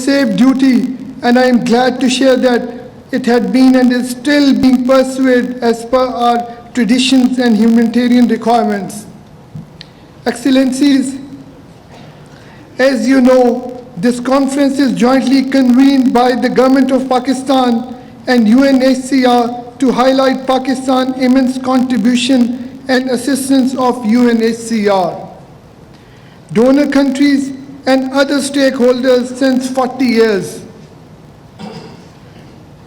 save duty, and I am glad to share that it had been and is still being pursued as per our traditions and humanitarian requirements. Excellencies, as you know, this conference is jointly convened by the Government of Pakistan and UNHCR to highlight Pakistan's immense contribution and assistance of UNHCR, donor countries and other stakeholders since 40 years.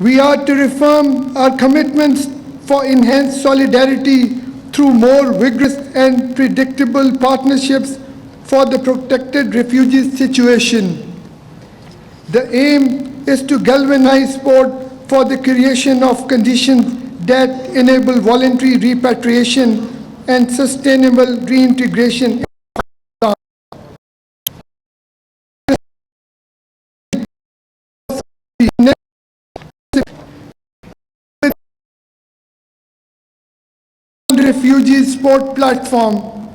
We are to reaffirm our commitments for enhanced solidarity through more vigorous and predictable partnerships for the protected refugees situation. The aim is to galvanize support for the creation of conditions that enable voluntary repatriation and sustainable reintegration. Refugee Support Platform.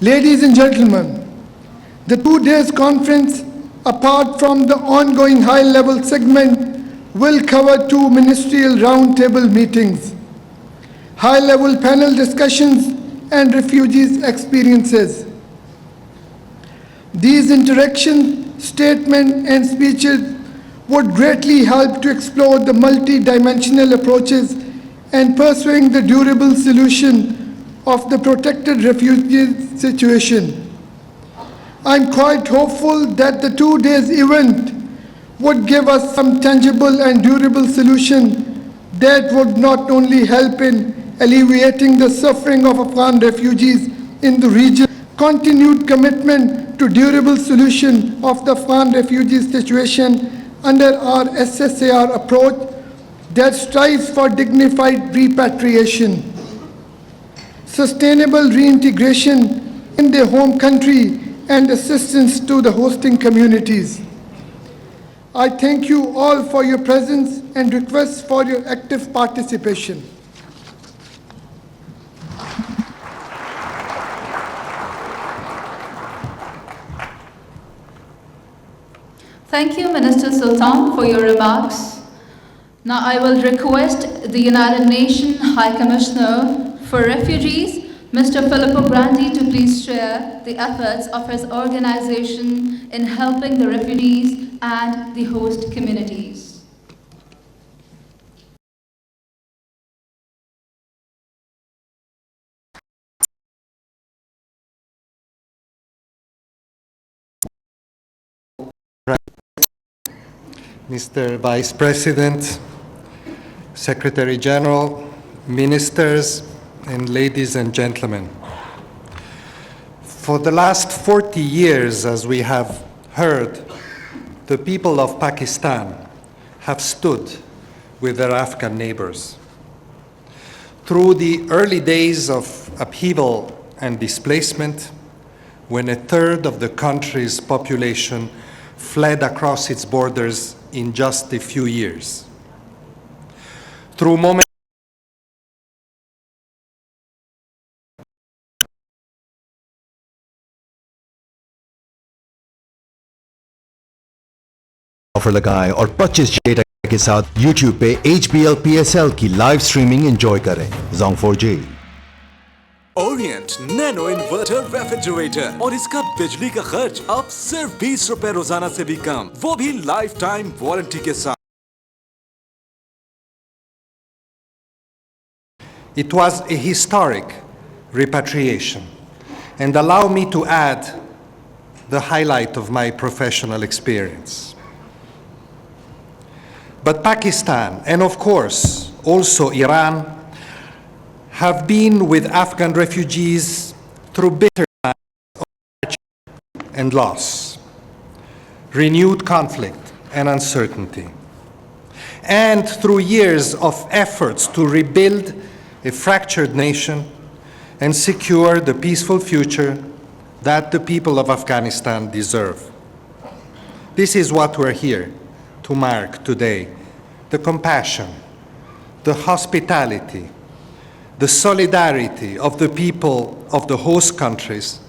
Ladies and gentlemen, the 2 days conference, apart from the ongoing high-level segment, will cover 2 ministerial roundtable meetings, high-level panel discussions, and refugees' experiences. These interactions, statements, and speeches would greatly help to explore the multi-dimensional approaches and pursuing the durable solution of the protected refugee situation. I'm quite hopeful that the 2 days event would give us some tangible and durable solution that would not only help in alleviating the suffering of Afghan refugees in the region, continued commitment to durable solution of the Afghan refugee situation under our SSAR approach that strives for dignified repatriation, sustainable reintegration in their home country, and assistance to the hosting communities. I thank you all for your presence and request for your active participation. Thank you, Minister Sultan, for your remarks. Now I will request the United Nations High Commissioner for Refugees, Mr. Filippo Grandi, to please share the efforts of his organization in helping the refugees and the host communities. Mr. Vice President, Secretary General, Ministers, and ladies and gentlemen. For the last 40 years, as we have heard, the people of Pakistan have stood with their Afghan neighbors. Through the early days of upheaval and displacement, when a third of the country's population fled across its borders in just a few years. Through moments offer लगाएं और 25 data के साथ YouTube पे HBL PSL की live streaming enjoy करें। Zong 4G Orient nano inverter refrigerator और इसका बिजली का खर्च अब सिर्फ 20 रुपए रोजाना से भी कम, वो भी लाइफ टाइम वारंटी के साथ। It was a historic repatriation, and allow me to add the highlight of my professional experience. But Pakistan, and of course also Iran, have been with Afghan refugees through bitter times of hardship and loss, renewed conflict and uncertainty, and through years of efforts to rebuild a fractured nation and secure the peaceful future that the people of Afghanistan deserve. This is what we're here to mark today: the compassion, the hospitality, the solidarity of the people of the host countries,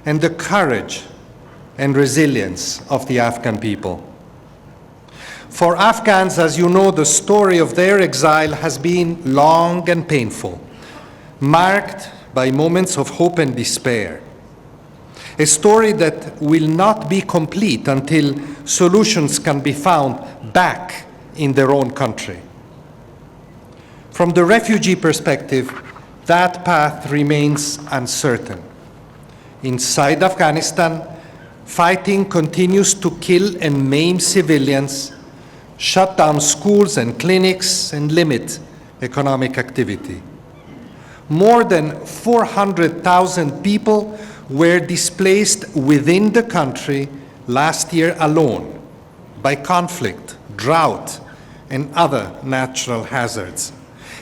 and the courage and resilience of the Afghan people. For Afghans, as you know, the story of their exile has been long and painful, marked by moments of hope and despair. A story that will not be complete until solutions can be found back in their own country. From the refugee perspective, that path remains uncertain. Inside Afghanistan, fighting continues to kill and maim civilians, shut down schools and clinics, and limit economic activity. More than 400,000 people were displaced within the country last year alone by conflict, drought, and other natural hazards.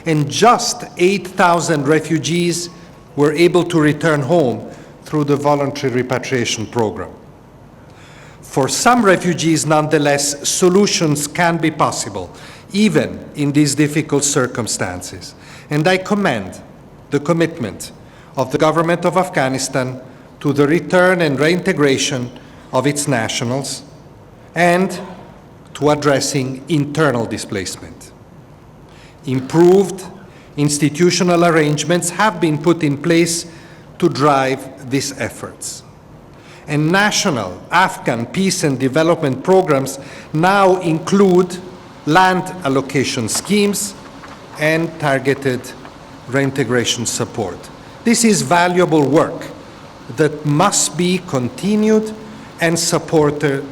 And just 8,000 refugees were able to return home through the voluntary repatriation program. For some refugees, nonetheless, solutions can be possible, even in these difficult circumstances. And I commend the commitment of the government of Afghanistan to the return and reintegration of its nationals and to addressing internal displacement. Improved institutional arrangements have been put in place to drive these efforts. And national Afghan peace and development programs now include land allocation schemes and targeted reintegration support. This is valuable work that must be continued and supported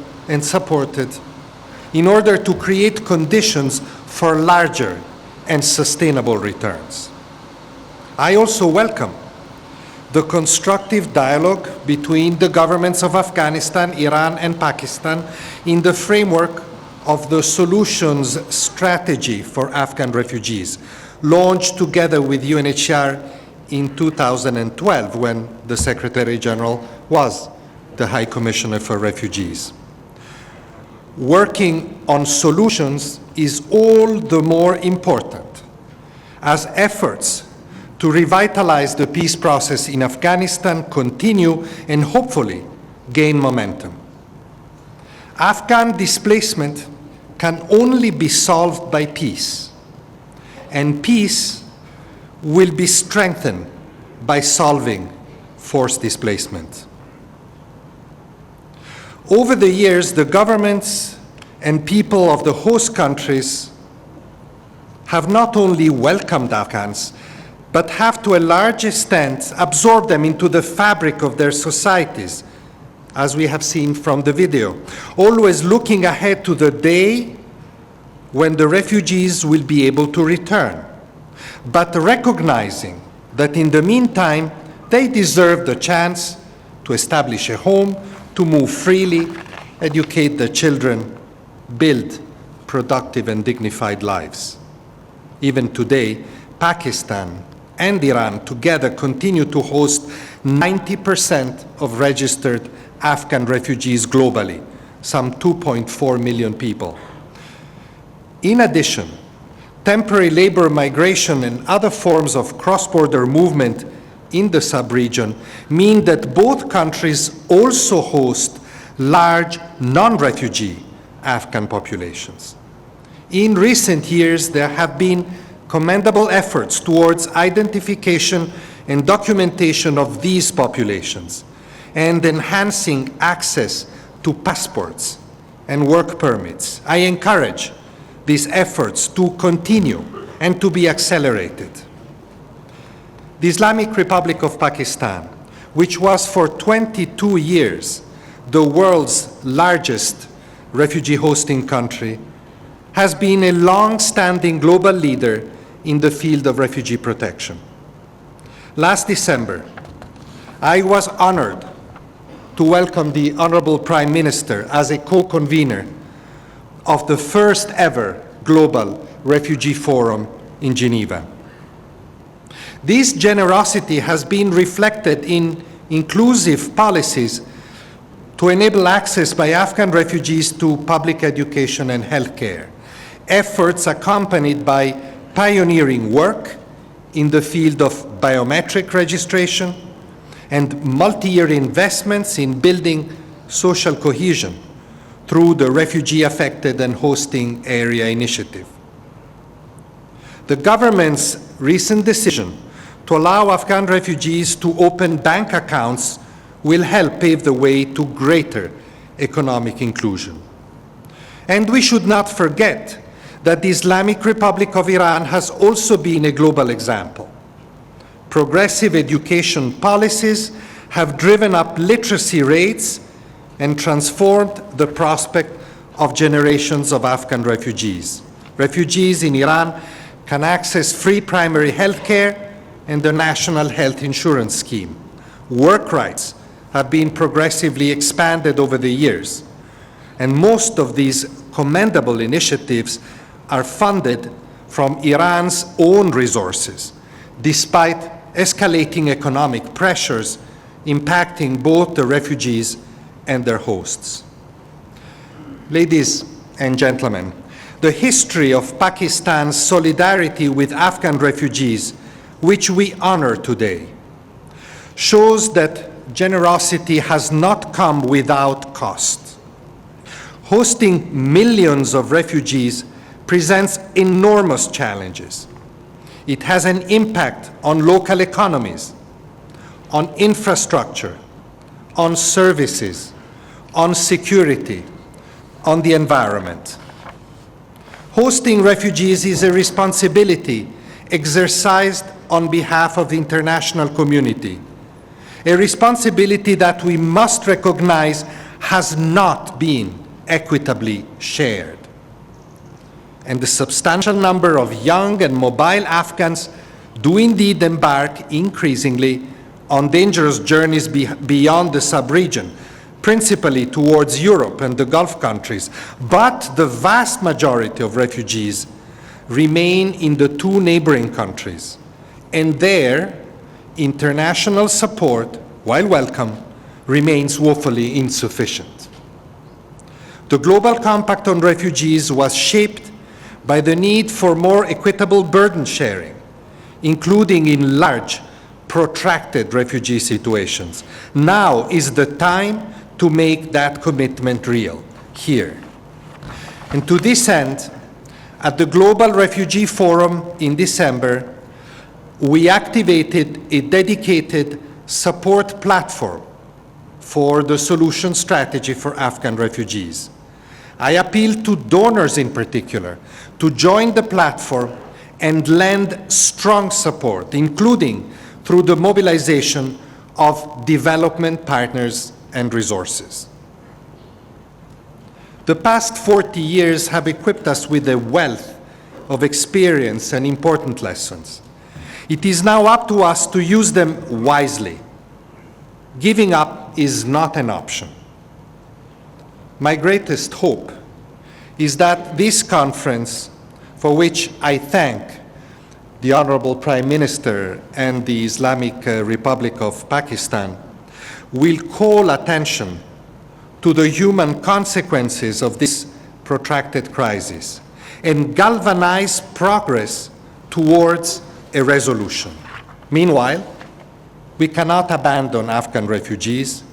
in order to create conditions for larger and sustainable returns. I also welcome the constructive dialogue between the governments of Afghanistan, Iran, and Pakistan in the framework of the Solutions Strategy for Afghan Refugees, launched together with UNHCR in 2012 when the Secretary General was the High Commissioner for Refugees. Working on solutions is all the more important as efforts to revitalize the peace process in Afghanistan continue and hopefully gain momentum. Afghan displacement can only be solved by peace, and peace will be strengthened by solving forced displacement. Over the years, the governments and people of the host countries have not only welcomed Afghans, but have to a large extent absorbed them into the fabric of their societies, as we have seen from the video, always looking ahead to the day when the refugees will be able to return, but recognizing that in the meantime, they deserve the chance to establish a home, to move freely, educate their children, build productive and dignified lives. Even today, Pakistan and Iran together continue to host 90% of registered Afghan refugees globally, some 2.4 million people. In addition, temporary labor migration and other forms of cross-border movement in the sub-region mean that both countries also host large non-refugee Afghan populations. In recent years, there have been commendable efforts towards identification and documentation of these populations and enhancing access to passports and work permits. I encourage these efforts to continue and to be accelerated. The Islamic Republic of Pakistan, which was for 22 years the world's largest refugee hosting country, has been a long-standing global leader in the field of refugee protection. Last December, I was honored to welcome the Honorable Prime Minister as a co-convener of the first ever Global Refugee Forum in Geneva. This generosity has been reflected in inclusive policies to enable access by Afghan refugees to public education and healthcare, efforts accompanied by pioneering work in the field of biometric registration, and multi-year investments in building social cohesion through the Refugee Affected and Hosting Area Initiative. The government's recent decision to allow Afghan refugees to open bank accounts will help pave the way to greater economic inclusion. And we should not forget that the Islamic Republic of Iran has also been a global example. Progressive education policies have driven up literacy rates and transformed the prospect of generations of Afghan refugees. Refugees in Iran can access free primary health care and the National Health Insurance Scheme. Work rights have been progressively expanded over the years, and most of these commendable initiatives are funded from Iran's own resources, despite escalating economic pressures impacting both the refugees and their hosts. Ladies and gentlemen, the history of Pakistan's solidarity with Afghan refugees, which we honor today, shows that generosity has not come without cost. Hosting millions of refugees presents enormous challenges. It has an impact on local economies, on infrastructure, on services, on security, on the environment. Hosting refugees is a responsibility exercised on behalf of the international community, a responsibility that we must recognize has not been equitably shared. And the substantial number of young and mobile Afghans do indeed embark increasingly on dangerous journeys beyond the sub-region, principally towards Europe and the Gulf countries. But the vast majority of refugees remain in the two neighboring countries, and there, international support, while welcome, remains woefully insufficient. The Global Compact on Refugees was shaped by the need for more equitable burden sharing, including in large, protracted refugee situations. Now is the time to make that commitment real, here. And to this end, at the Global Refugee Forum in December, we activated a dedicated support platform for the solution strategy for Afghan refugees. I appeal to donors in particular to join the platform and lend strong support, including through the mobilization of development partners and resources. The past 40 years have equipped us with a wealth of experience and important lessons. It is now up to us to use them wisely. Giving up is not an option. My greatest hope is that this conference, for which I thank the Honorable Prime Minister and the Islamic Republic of Pakistan, will call attention to the human consequences of this protracted crisis and galvanize progress towards a resolution. Meanwhile, we cannot abandon Afghan refugees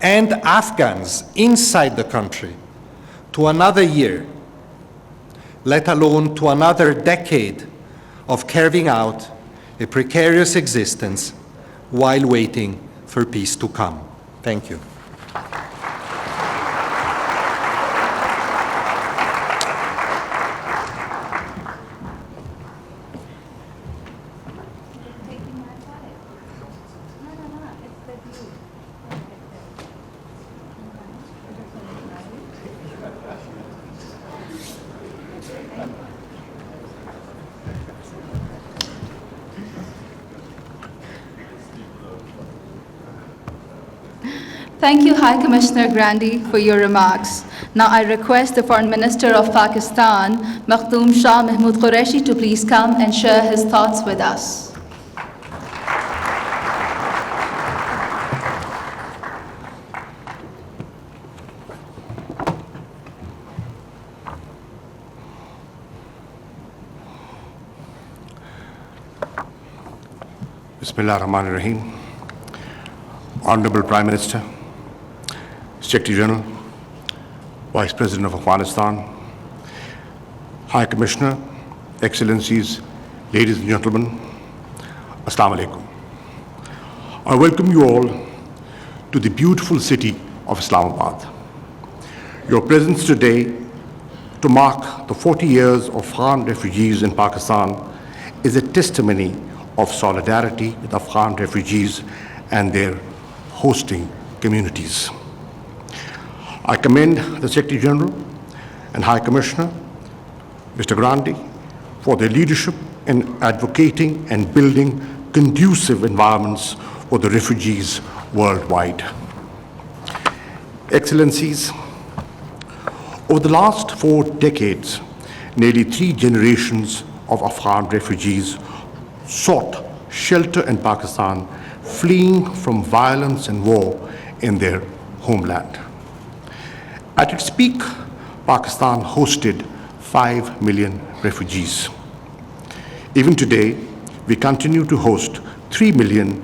and Afghans inside the country to another year, let alone to another decade of carving out a precarious existence while waiting for peace to come. Thank you. Thank you, High Commissioner Grandi, for your remarks. Now I request the Foreign Minister of Pakistan, Makhdoom Shah Mahmood Qureshi, to please come and share his thoughts with us. Bismillah ar-Rahman ar-Rahim. Honorable Prime Minister, Secretary General, Vice President of Afghanistan, High Commissioner, Excellencies, ladies and gentlemen, Assalamu alaikum. I welcome you all to the beautiful city of Islamabad. Your presence today to mark the 40 years of Afghan refugees in Pakistan is a testimony of solidarity with Afghan refugees and their hosting communities. I commend the Secretary General and High Commissioner, Mr. Grandi, for their leadership in advocating and building conducive environments for the refugees worldwide. Excellencies, over the last 4 decades, nearly 3 generations of Afghan refugees sought shelter in Pakistan, fleeing from violence and war in their homeland. At its peak, Pakistan hosted 5 million refugees. Even today, we continue to host 3 million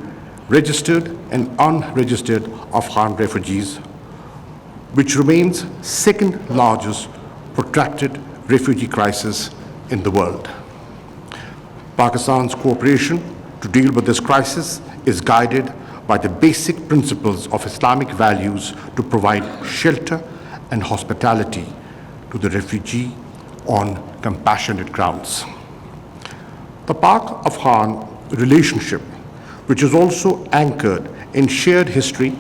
registered and unregistered Afghan refugees, which remains second largest protracted refugee crisis in the world. Pakistan's cooperation to deal with this crisis is guided by the basic principles of Islamic values to provide shelter and hospitality to the refugee on compassionate grounds. The Pak-Afghan relationship, which is also anchored in shared history,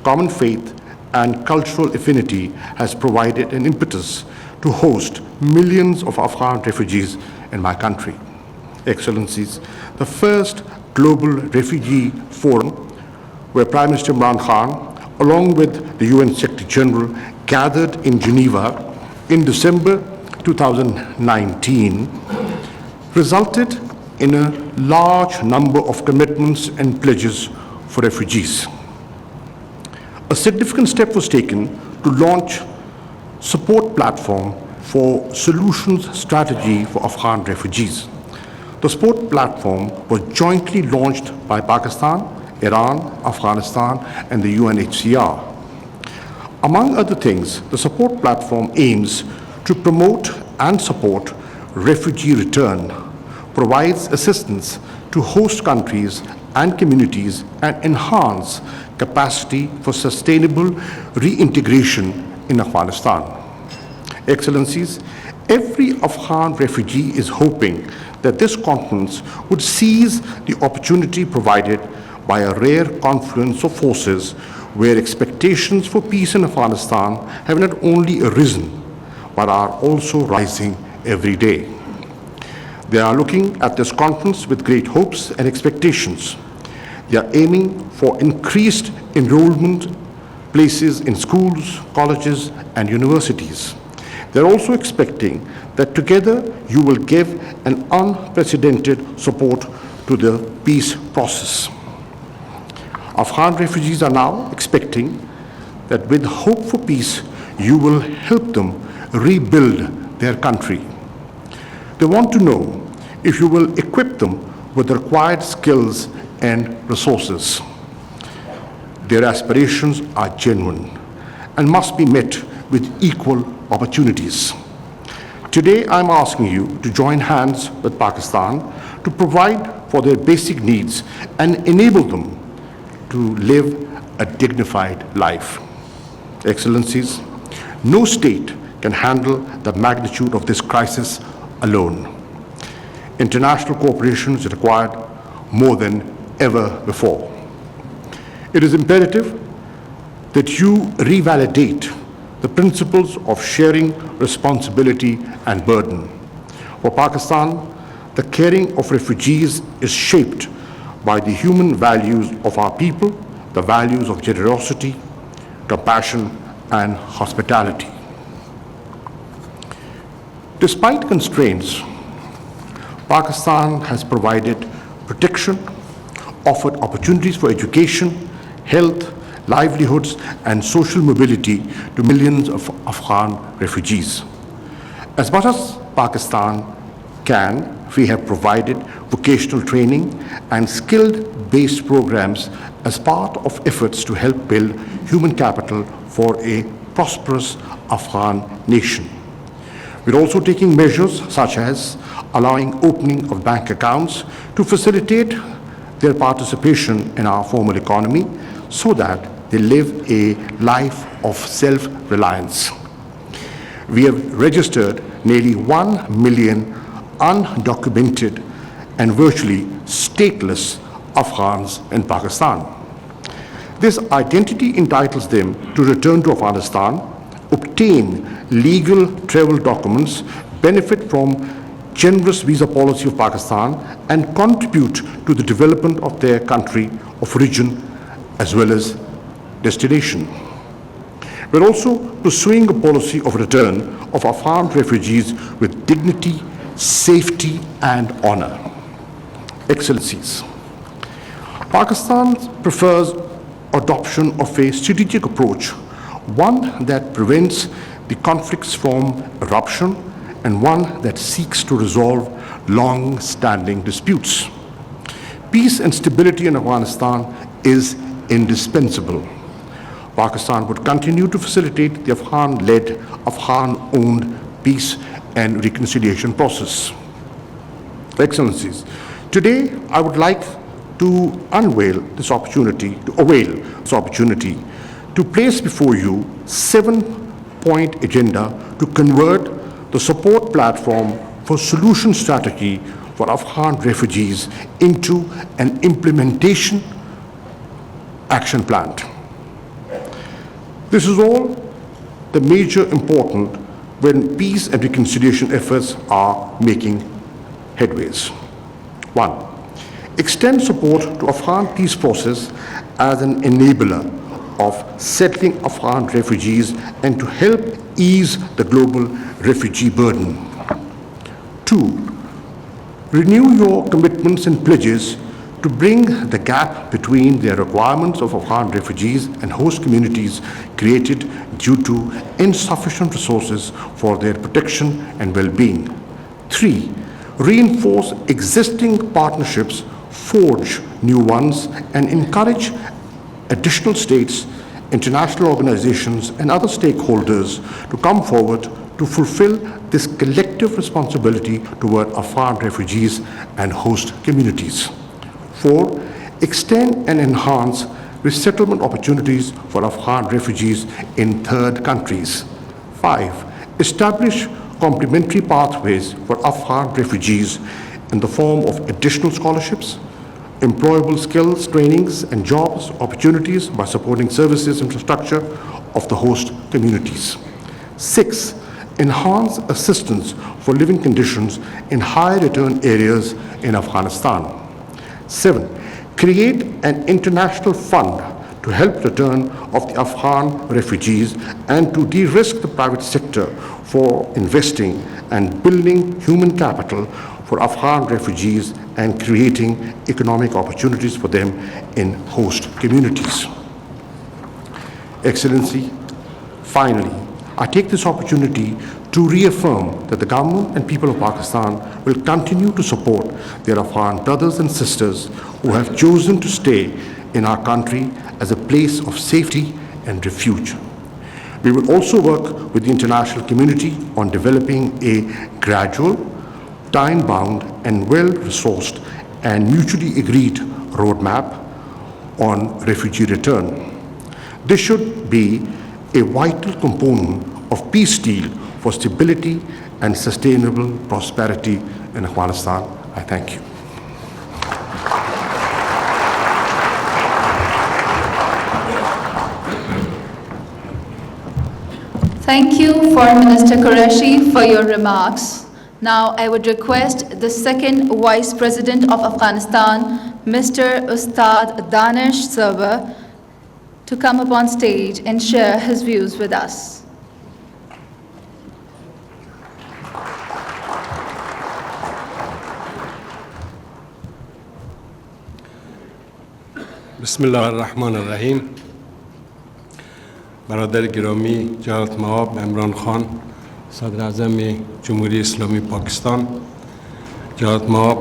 common faith, and cultural affinity, has provided an impetus to host millions of Afghan refugees in my country. Excellencies, the first global refugee forum, where Prime Minister Imran along with the UN Secretary General, gathered in Geneva in December 2019, resulted in a large number of commitments and pledges for refugees. A significant step was taken to launch support platform for solutions strategy for Afghan refugees. The support platform was jointly launched by Pakistan, Iran, Afghanistan, and the UNHCR. Among other things, the support platform aims to promote and support refugee return, provides assistance to host countries and communities, and enhance capacity for sustainable reintegration in Afghanistan. Excellencies, every Afghan refugee is hoping that this conference would seize the opportunity provided by a rare confluence of forces where expectations for peace in Afghanistan have not only arisen, but are also rising every day. They are looking at this conference with great hopes and expectations. They are aiming for increased enrollment places in schools, colleges, and universities. They're also expecting that together you will give an unprecedented support to the peace process. Afghan refugees are now expecting that with hope for peace, you will help them rebuild their country. They want to know if you will equip them with the required skills and resources. Their aspirations are genuine and must be met with equal opportunities. Today, I'm asking you to join hands with Pakistan to provide for their basic needs and enable them to live a dignified life. Excellencies, no state can handle the magnitude of this crisis alone. International cooperation is required more than ever before. It is imperative that you revalidate the principles of sharing responsibility and burden. For Pakistan, the caring of refugees is shaped by the human values of our people, the values of generosity, compassion, and hospitality. Despite constraints, Pakistan has provided protection, offered opportunities for education, health, livelihoods, and social mobility to millions of Afghan refugees. As much as Pakistan can, we have provided vocational training and skilled-based programs as part of efforts to help build human capital for a prosperous Afghan nation. We're also taking measures such as allowing opening of bank accounts to facilitate their participation in our formal economy so that they live a life of self-reliance. We have registered nearly 1 million undocumented and virtually stateless Afghans in Pakistan. This identity entitles them to return to Afghanistan, obtain legal travel documents, benefit from generous visa policy of Pakistan, and contribute to the development of their country of origin as well as destination. We're also pursuing a policy of return of Afghan refugees with dignity, safety, and honor. Excellencies, Pakistan prefers adoption of a strategic approach, one that prevents the conflicts from eruption and one that seeks to resolve long-standing disputes. Peace and stability in Afghanistan is indispensable. Pakistan would continue to facilitate the Afghan-led, Afghan-owned peace and reconciliation process. Excellencies, today I would like to avail this opportunity to place before you 7-point agenda to convert the support platform for solution strategy for Afghan refugees into an implementation action plan. This is all the major important when peace and reconciliation efforts are making headways. 1. Extend support to Afghan peace process as an enabler of settling Afghan refugees and to help ease the global refugee burden. 2. Renew your commitments and pledges to bring the gap between the requirements of Afghan refugees and host communities created due to insufficient resources for their protection and well-being. 3. Reinforce existing partnerships, forge new ones, and encourage additional states, international organizations, and other stakeholders to come forward to fulfill this collective responsibility toward Afghan refugees and host communities. 4. Extend and enhance resettlement opportunities for Afghan refugees in third countries. 5. Establish complementary pathways for Afghan refugees in the form of additional scholarships, employable skills, trainings, and jobs opportunities by supporting services infrastructure of the host communities. 6. Enhance assistance for living conditions in high return areas in Afghanistan. 7. Create an international fund to help return of the Afghan refugees and to de-risk the private sector for investing and building human capital for Afghan refugees and creating economic opportunities for them in host communities. Excellency, finally, I take this opportunity to reaffirm that the government and people of Pakistan will continue to support their Afghan brothers and sisters who have chosen to stay in our country as a place of safety and refuge. We will also work with the international community on developing a gradual, time-bound, and well-resourced and mutually agreed roadmap on refugee return. This should be a vital component of peace deal for stability and sustainable prosperity in Afghanistan. I thank you. Thank you, Foreign Minister Qureshi, for your remarks. Now I would request the second Vice President of Afghanistan, Mr. Ustad Danish Sarwar, to come up on stage and share his views with us. بسم الله الرحمن الرحیم. برادر گرامی جناب مآب عمران خان، صدر اعظم جمهوری اسلامی پاکستان، جناب مآب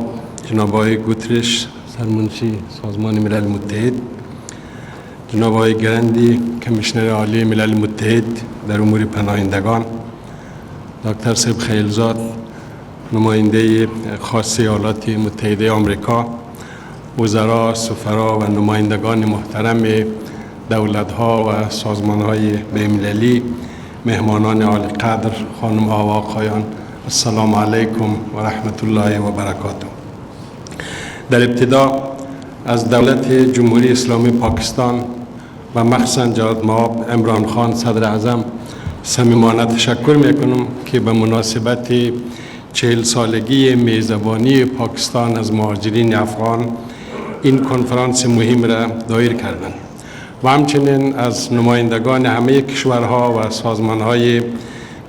جناب آقای گوترش، سرمنشی سازمان ملل متحد، جناب آقای گرندی کمیشنر عالی ملل متحد در امور پناهندگان، دکتر سیب خیلزاد نماینده خاص ایالات متحده آمریکا، وزرا، سفرا و نمایندگان محترم دولت‌ها و سازمان‌های بین‌المللی، مهمانان عالی قدر، خانم‌ها و آقایان، السلام علیکم و رحمت الله و برکاته. در ابتدا از دولت جمهوری اسلامی پاکستان و مخصوصاً جناب معاب عمران خان صدر اعظم صمیمانه تشکر میکنم که به مناسبت 40 سالگی میزبانی پاکستان از مهاجرین افغان این کنفرانس مهم را دایر کردند و همچنین از نمایندگان همه کشورها و سازمانهای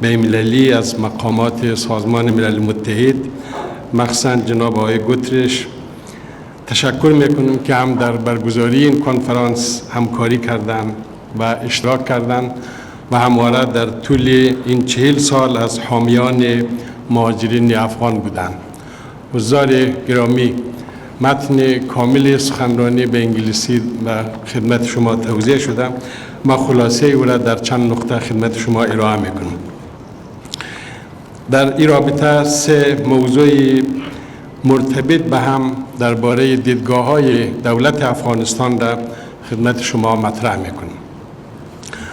بین‌المللی از مقامات سازمان ملل متحد مخصوصاً جناب آقای گوترش تشکر میکنم که هم در برگزاری این کنفرانس همکاری کردند و اشتراک کردند و همواره در طول این 40 سال از حامیان مهاجرین افغان بودند. حضار گرامی، متن کامل سخنرانی به انگلیسی و خدمت شما توضیح شده، ما خلاصه او را در چند نقطه خدمت شما ارائه میکنم. در این رابطه 3 موضوع مرتبط به هم درباره دیدگاه‌های دولت افغانستان را خدمت شما مطرح میکنم.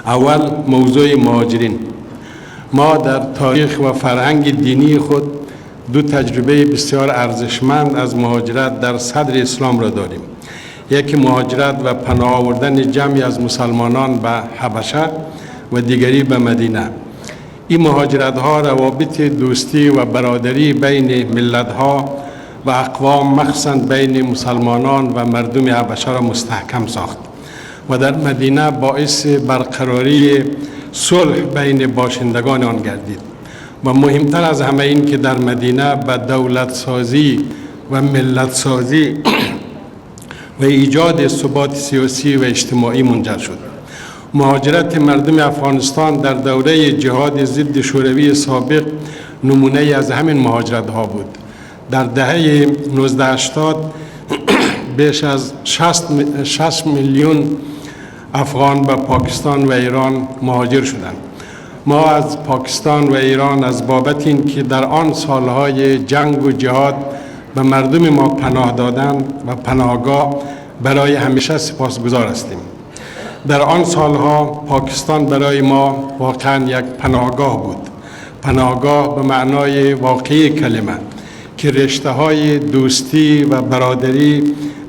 اول موضوع مهاجرین. ما در تاریخ و فرهنگ دینی خود 2 تجربه بسیار ارزشمند از مهاجرت در صدر اسلام را داریم. یکی مهاجرت و پناه آوردن جمعی از مسلمانان به حبشه و دیگری به مدینه. این مهاجرت ها روابط دوستی و برادری بین ملت ها و اقوام مخصوصاً بین مسلمانان و مردم حبشه را مستحکم ساخت و در مدینه باعث برقراری صلح بین باشندگان آن گردید و مهمتر از همه این که در مدینه به دولت سازی و ملت سازی و ایجاد ثبات سیاسی و اجتماعی منجر شد. مهاجرت مردم افغانستان در دوره جهاد ضد شوروی سابق نمونه از همین مهاجرت ها بود. در دهه 1980 بیش از 6 میلیون افغان به پاکستان و ایران مهاجر شدند. ما از پاکستان و ایران از بابت این که در آن سالهای جنگ و جهاد به مردم ما پناه دادند و پناهگاه برای همیشه سپاسگزار هستیم. در آن سالها پاکستان برای ما واقعا یک پناهگاه بود. پناهگاه به معنای واقعی کلمه که رشته‌های دوستی و برادری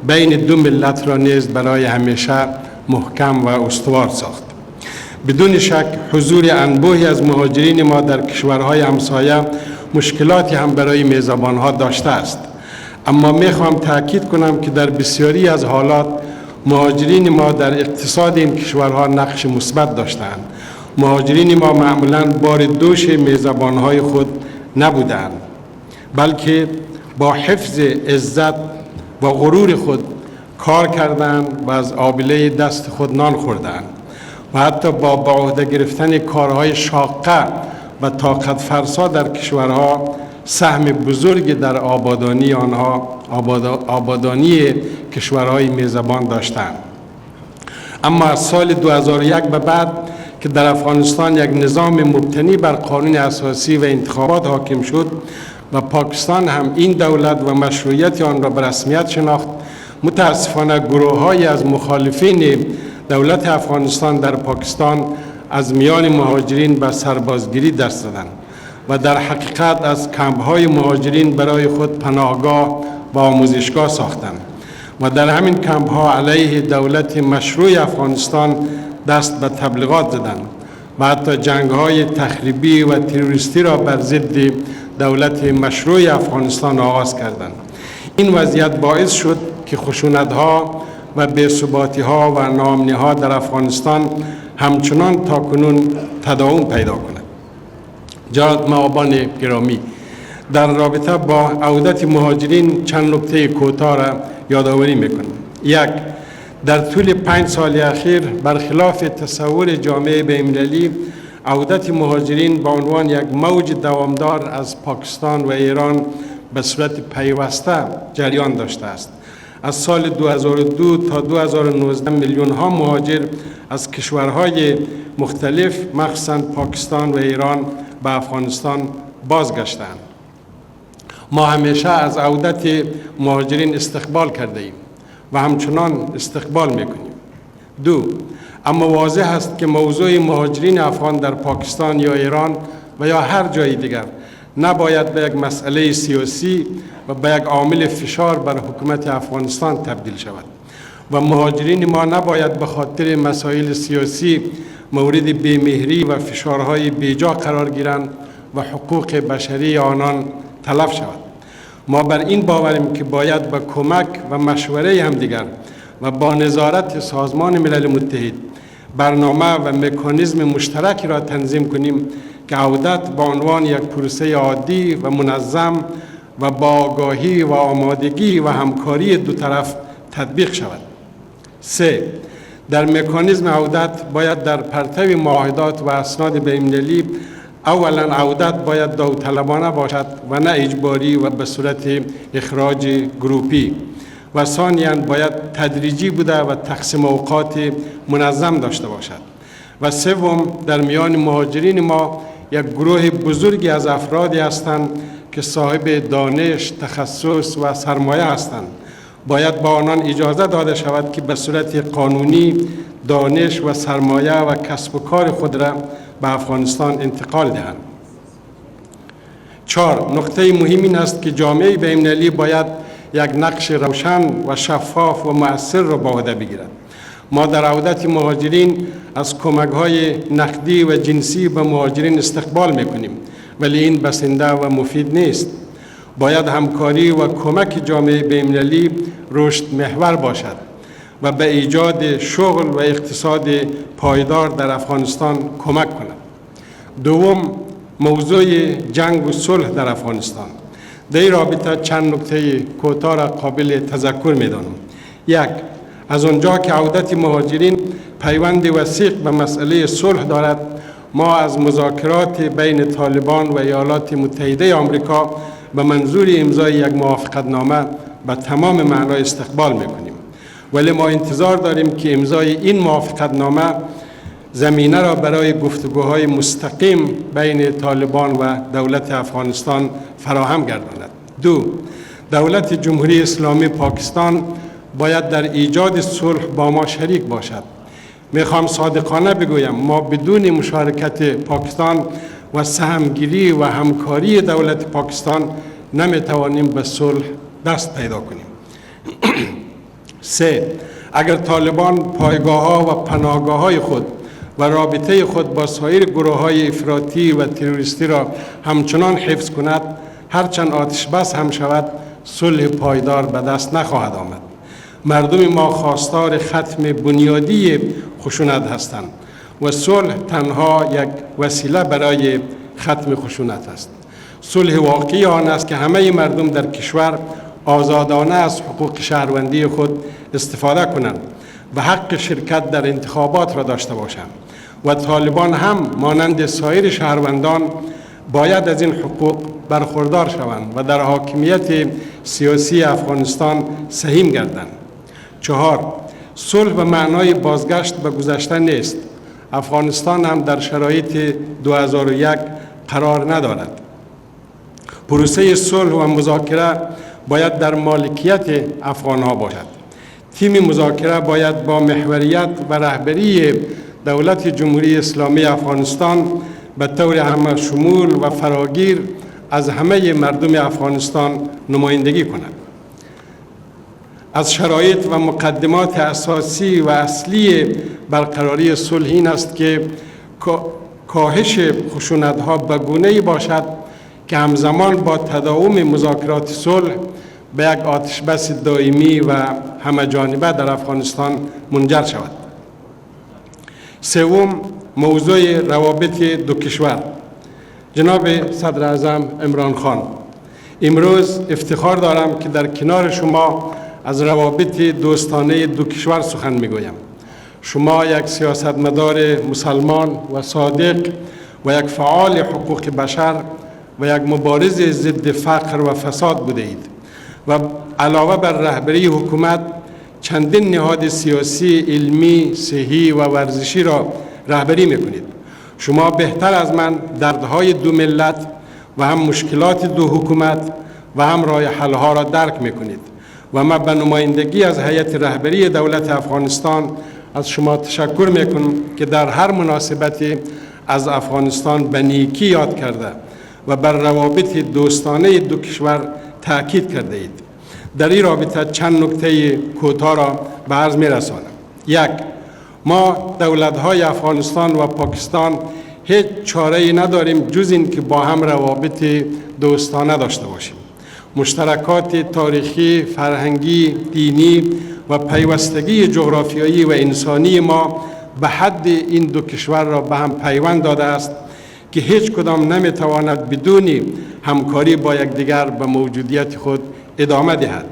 بین 2 ملت را نیز برای همیشه محکم و استوار ساخت. بدون شک حضور انبوهی از مهاجرین ما در کشورهای همسایه مشکلاتی هم برای میزبانها داشته است، اما میخوام تاکید کنم که در بسیاری از حالات مهاجرین ما در اقتصاد این کشورها نقش مثبت داشتند. مهاجرین ما معمولاً بار دوش میزبانهای خود نبودند، بلکه با حفظ عزت و غرور خود کار کردند و از آبله دست خود نان خوردند و حتی با عهده گرفتن کارهای شاقه و طاقت فرسا در کشورها سهم بزرگی در آبادانی کشورهای میزبان داشتند. اما از سال 2001 به بعد که در افغانستان یک نظام مبتنی بر قانون اساسی و انتخابات حاکم شد و پاکستان هم این دولت و مشروعیت آن را به رسمیت شناخت، متاسفانه گروه‌هایی از مخالفین دولت افغانستان در پاکستان از میان مهاجرین به سربازگیری دست زدند و در حقیقت از کمپ‌های مهاجرین برای خود پناهگاه و آموزشگاه ساختند و در همین کمپ‌ها علیه دولت مشروع افغانستان دست به تبلیغات زدند و حتی جنگ‌های تخریبی و تروریستی را بر ضد دولت مشروع افغانستان آغاز کردند. این وضعیت باعث شد که خشونت‌ها و بی‌ثباتی‌ها و ناامنی‌ها در افغانستان همچنان تاکنون تداوم پیدا کند. جناب معابان گرامی، در رابطه با عودت مهاجرین چند نکته کوتاه را یادآوری می‌کنم. 1. در طول 5 سال اخیر برخلاف تصور جامعه بین‌المللی، عودت مهاجرین به عنوان یک موج دوامدار از پاکستان و ایران به صورت پیوسته جریان داشته است. از سال 2002 تا 2019 میلیون ها مهاجر از کشورهای مختلف مخصوصاً پاکستان و ایران به افغانستان بازگشتند. ما همیشه از عودت مهاجرین استقبال کرده ایم و همچنان استقبال میکنیم. دو، اما واضح است که موضوع مهاجرین افغان در پاکستان یا ایران و یا هر جای دیگر نباید به یک مسئله سیاسی و به یک عامل فشار بر حکومت افغانستان تبدیل شود و مهاجرین ما نباید به خاطر مسائل سیاسی مورد بی‌مهری و فشارهای بیجا قرار گیرند و حقوق بشری آنان تلف شود. ما بر این باوریم که باید با کمک و مشوره همدیگر و با نظارت سازمان ملل متحد برنامه و مکانیزم مشترکی را تنظیم کنیم که عودت با عنوان یک پروسه عادی و منظم و با آگاهی و آمادگی و همکاری دو طرف تطبیق شود. 3. در مکانیزم عودت باید در پرتو معاهدات و اسناد بین‌المللی اولا عودت باید داوطلبانه باشد و نه اجباری و به صورت اخراج گروپی و ثانیاً باید تدریجی بوده و تقسیم اوقات منظم داشته باشد و سوم در میان مهاجرین ما یک گروه بزرگی از افرادی هستند که صاحب دانش، تخصص و سرمایه هستند. باید با آنان اجازه داده شود که به صورت قانونی دانش و سرمایه و کسب و کار خود را به افغانستان انتقال دهند. 4. نکته مهم این است که جامعه بین‌المللی باید یک نقش روشن و شفاف و مؤثر را به عهده بگیرد. ما در عودت مهاجرین از کمک‌های نقدی و جنسی به مهاجرین استقبال می‌کنیم، ولی این بسنده و مفید نیست. باید همکاری و کمک جامعه بین‌المللی رشد محور باشد و به ایجاد شغل و اقتصاد پایدار در افغانستان کمک کند. دوم، موضوع جنگ و صلح در افغانستان. در این رابطه چند نکته کوتاه را قابل تذکر می‌دانم. 1. از آنجا که عودت مهاجرین پیوند وثیق به مسئله صلح دارد، ما از مذاکرات بین طالبان و ایالات متحده آمریکا به منظور امضای یک موافقتنامه به تمام معنای استقبال می‌کنیم. ولی ما انتظار داریم که امضای این موافقتنامه زمینه را برای گفتگوهای مستقیم بین طالبان و دولت افغانستان فراهم گرداند. 2. دولت جمهوری اسلامی پاکستان باید در ایجاد صلح با ما شریک باشد. میخوام صادقانه بگویم ما بدون مشارکت پاکستان و سهمگیری و همکاری دولت پاکستان نمیتوانیم به صلح دست پیدا کنیم. 3. اگر طالبان پایگاه‌ها و پناهگاه‌های خود و رابطه خود با سایر گروه‌های افراطی و تروریستی را همچنان حفظ کند، هرچند آتش بس هم شود، صلح پایدار به دست نخواهد آمد. مردم ما خواستار ختم بنیادی خشونت هستند و صلح تنها یک وسیله برای ختم خشونت است. صلح واقعی آن است که همه مردم در کشور آزادانه از حقوق شهروندی خود استفاده کنند و حق شرکت در انتخابات را داشته باشند و طالبان هم مانند سایر شهروندان باید از این حقوق برخوردار شوند و در حاکمیت سیاسی افغانستان سهیم گردند. 4. صلح به معنای بازگشت به گذشته نیست. افغانستان هم در شرایط 2001 قرار ندارد. پروسه صلح و مذاکره باید در مالکیت افغانها باشد. تیم مذاکره باید با محوریت و رهبری دولت جمهوری اسلامی افغانستان به طور همه شمول و فراگیر از همه مردم افغانستان نمایندگی کند. از شرایط و مقدمات اساسی و اصلی برقراری صلح این است که کاهش خشونت‌ها به گونه‌ای باشد که همزمان با تداوم مذاکرات صلح به یک آتش بس دائمی و همه‌جانبه در افغانستان منجر شود. سوم، موضوع روابط دو کشور. جناب صدر اعظم عمران خان، امروز افتخار دارم که در کنار شما از روابط دوستانه دو کشور سخن میگویم. شما یک سیاستمدار مسلمان و صادق و یک فعال حقوق بشر و یک مبارز ضد فقر و فساد بوده اید و علاوه بر رهبری حکومت چندین نهاد سیاسی، علمی، صحی و ورزشی را رهبری میکنید. شما بهتر از من دردهای دو ملت و هم مشکلات دو حکومت و هم راه حل‌ها را درک میکنید و من به نمایندگی از هیئت رهبری دولت افغانستان از شما تشکر میکنم که در هر مناسبتی از افغانستان به نیکی یاد کرده و بر روابط دوستانه دو کشور تأکید کرده اید. در این رابطه چند نکته کوتاه را به عرض می‌رسانم. یک، ما دولت‌های افغانستان و پاکستان هیچ چاره‌ای نداریم جز این که با هم روابط دوستانه داشته باشیم. مشترکات تاریخی، فرهنگی، دینی و پیوستگی جغرافیایی و انسانی ما به حد این دو کشور را به هم پیوند داده است که هیچ کدام نمیتواند بدون همکاری با یکدیگر به موجودیت خود ادامه دهد.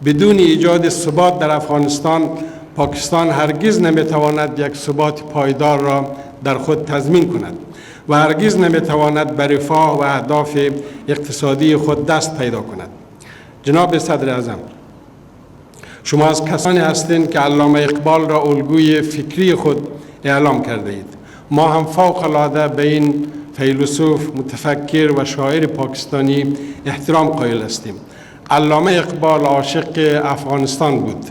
بدون ایجاد ثبات در افغانستان، پاکستان هرگز نمیتواند یک ثبات پایدار را در خود تضمین کند و هرگز نمیتواند به رفاه و اهداف اقتصادی خود دست پیدا کند. جناب صدر اعظم، شما از کسانی هستید که علامه اقبال را الگوی فکری خود اعلام کرده اید. ما هم فوق العاده به این فیلسوف، متفکر و شاعر پاکستانی احترام قائل هستیم. علامه اقبال عاشق افغانستان بود.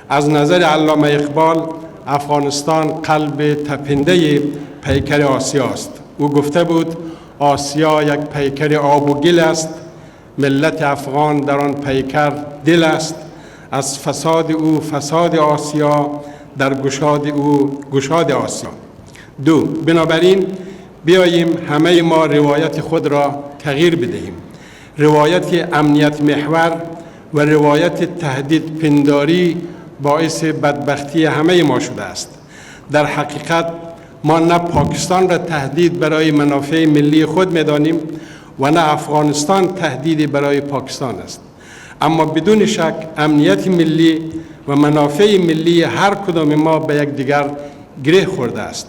از نظر علامه اقبال افغانستان قلب تپنده پیکر آسیا است. او گفته بود آسیا یک پیکر آب و گل است، ملت افغان در آن پیکر دل است. از فساد او فساد آسیا، در گشاد او گشاد آسیا. دو، بنابراین بیاییم همه ما روایت خود را تغییر بدهیم. روایت امنیت محور و روایت تهدید پنداری باعث بدبختی همه ما شده است. در حقیقت ما نه پاکستان را تهدید برای منافع ملی خود می‌دانیم و نه افغانستان تهدیدی برای پاکستان است. اما بدون شک امنیت ملی و منافع ملی هر کدام ما به یکدیگر گره خورده است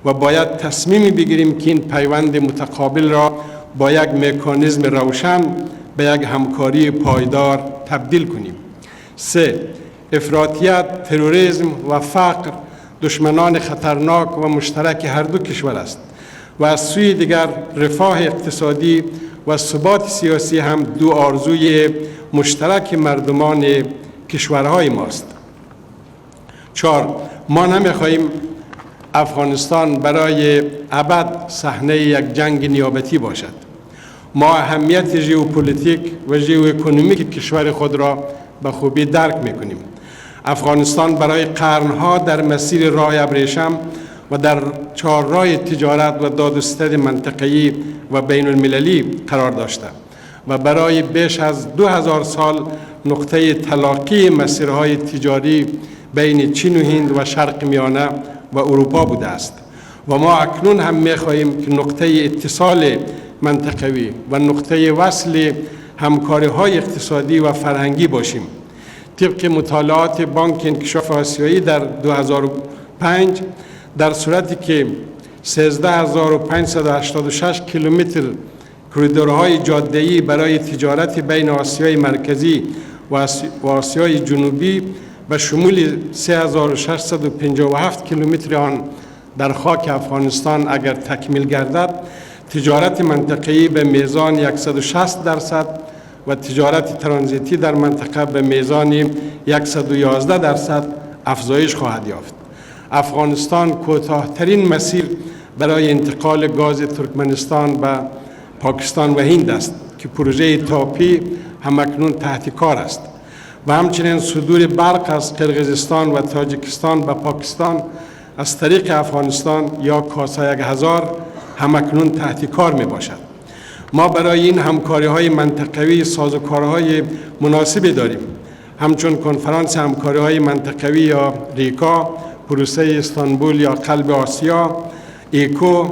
و باید تصمیمی بگیریم که این پیوند متقابل را با یک مکانیزم روشن به یک همکاری پایدار تبدیل کنیم. 3. افراطیت، تروریسم و فقر دشمنان خطرناک و مشترک هر دو کشور است و از سوی دیگر رفاه اقتصادی و ثبات سیاسی هم دو آرزوی مشترک مردمان کشورهای ماست. 4. ما نمیخواهیم افغانستان برای ابد صحنه یک جنگ نیابتی باشد. ما اهمیت ژئوپلیتیک و ژئواکونومیک کشور خود را به خوبی درک میکنیم. افغانستان برای قرنها در مسیر راه ابریشم و در چهارراه تجارت و دادوستد منطقه‌ای و بین المللی قرار داشته و برای بیش از 2000 سال نقطه تلاقی مسیرهای تجاری بین چین و هند و شرق میانه و اروپا بوده است و ما اکنون هم می‌خواهیم که نقطه اتصال منطقوی و نقطه وصل همکاری‌های اقتصادی و فرهنگی باشیم. طبق مطالعات بانک انکشاف آسیایی در 2005 در صورتی که 13586 کیلومتر کریدورهای جاده‌ای برای تجارت بین آسیای مرکزی و آسیای جنوبی و شمول 3657 کیلومتر آن در خاک افغانستان اگر تکمیل گردد، تجارت منطقه‌ای به میزان 160% و تجارت ترانزیتی در منطقه به میزان 111% افزایش خواهد یافت. افغانستان کوتاه‌ترین مسیر برای انتقال گاز ترکمنستان به پاکستان و هند است که پروژه تاپی همکنون تحت کار است و همچنین صدور برق از قرقیزستان و تاجیکستان به پاکستان از طریق افغانستان یا کاسا 1000 همکنون تحت کار می باشد. ما برای این همکاری‌های منطقوی سازوکارهای مناسبی داریم، همچون کنفرانس همکاری‌های منطقوی یا ریکا، پروسه استانبول یا قلب آسیا، ایکو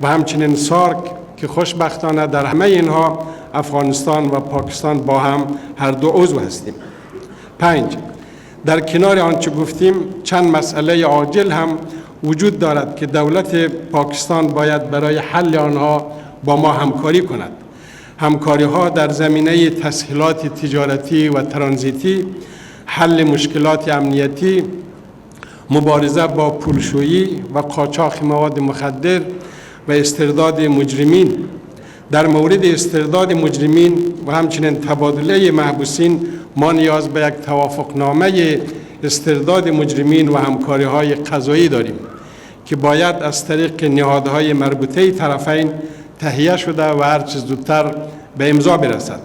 و همچنین سارک که خوشبختانه در همه اینها افغانستان و پاکستان با هم هر دو عضو هستیم. 5. در کنار آنچه گفتیم چند مسئله عاجل هم وجود دارد که دولت پاکستان باید برای حل آنها با ما همکاری کند. همکاری‌ها در زمینه تسهیلات تجارتی و ترانزیتی، حل مشکلات امنیتی، مبارزه با پولشویی و قاچاق مواد مخدر و استرداد مجرمین. در مورد استرداد مجرمین و همچنین تبادله محبوسین ما نیاز به یک توافقنامه استرداد مجرمین و همکاری‌های قضایی داریم که باید از طریق نهادهای مربوطه طرفین تهیه شده و هرچه زودتر به امضا برسد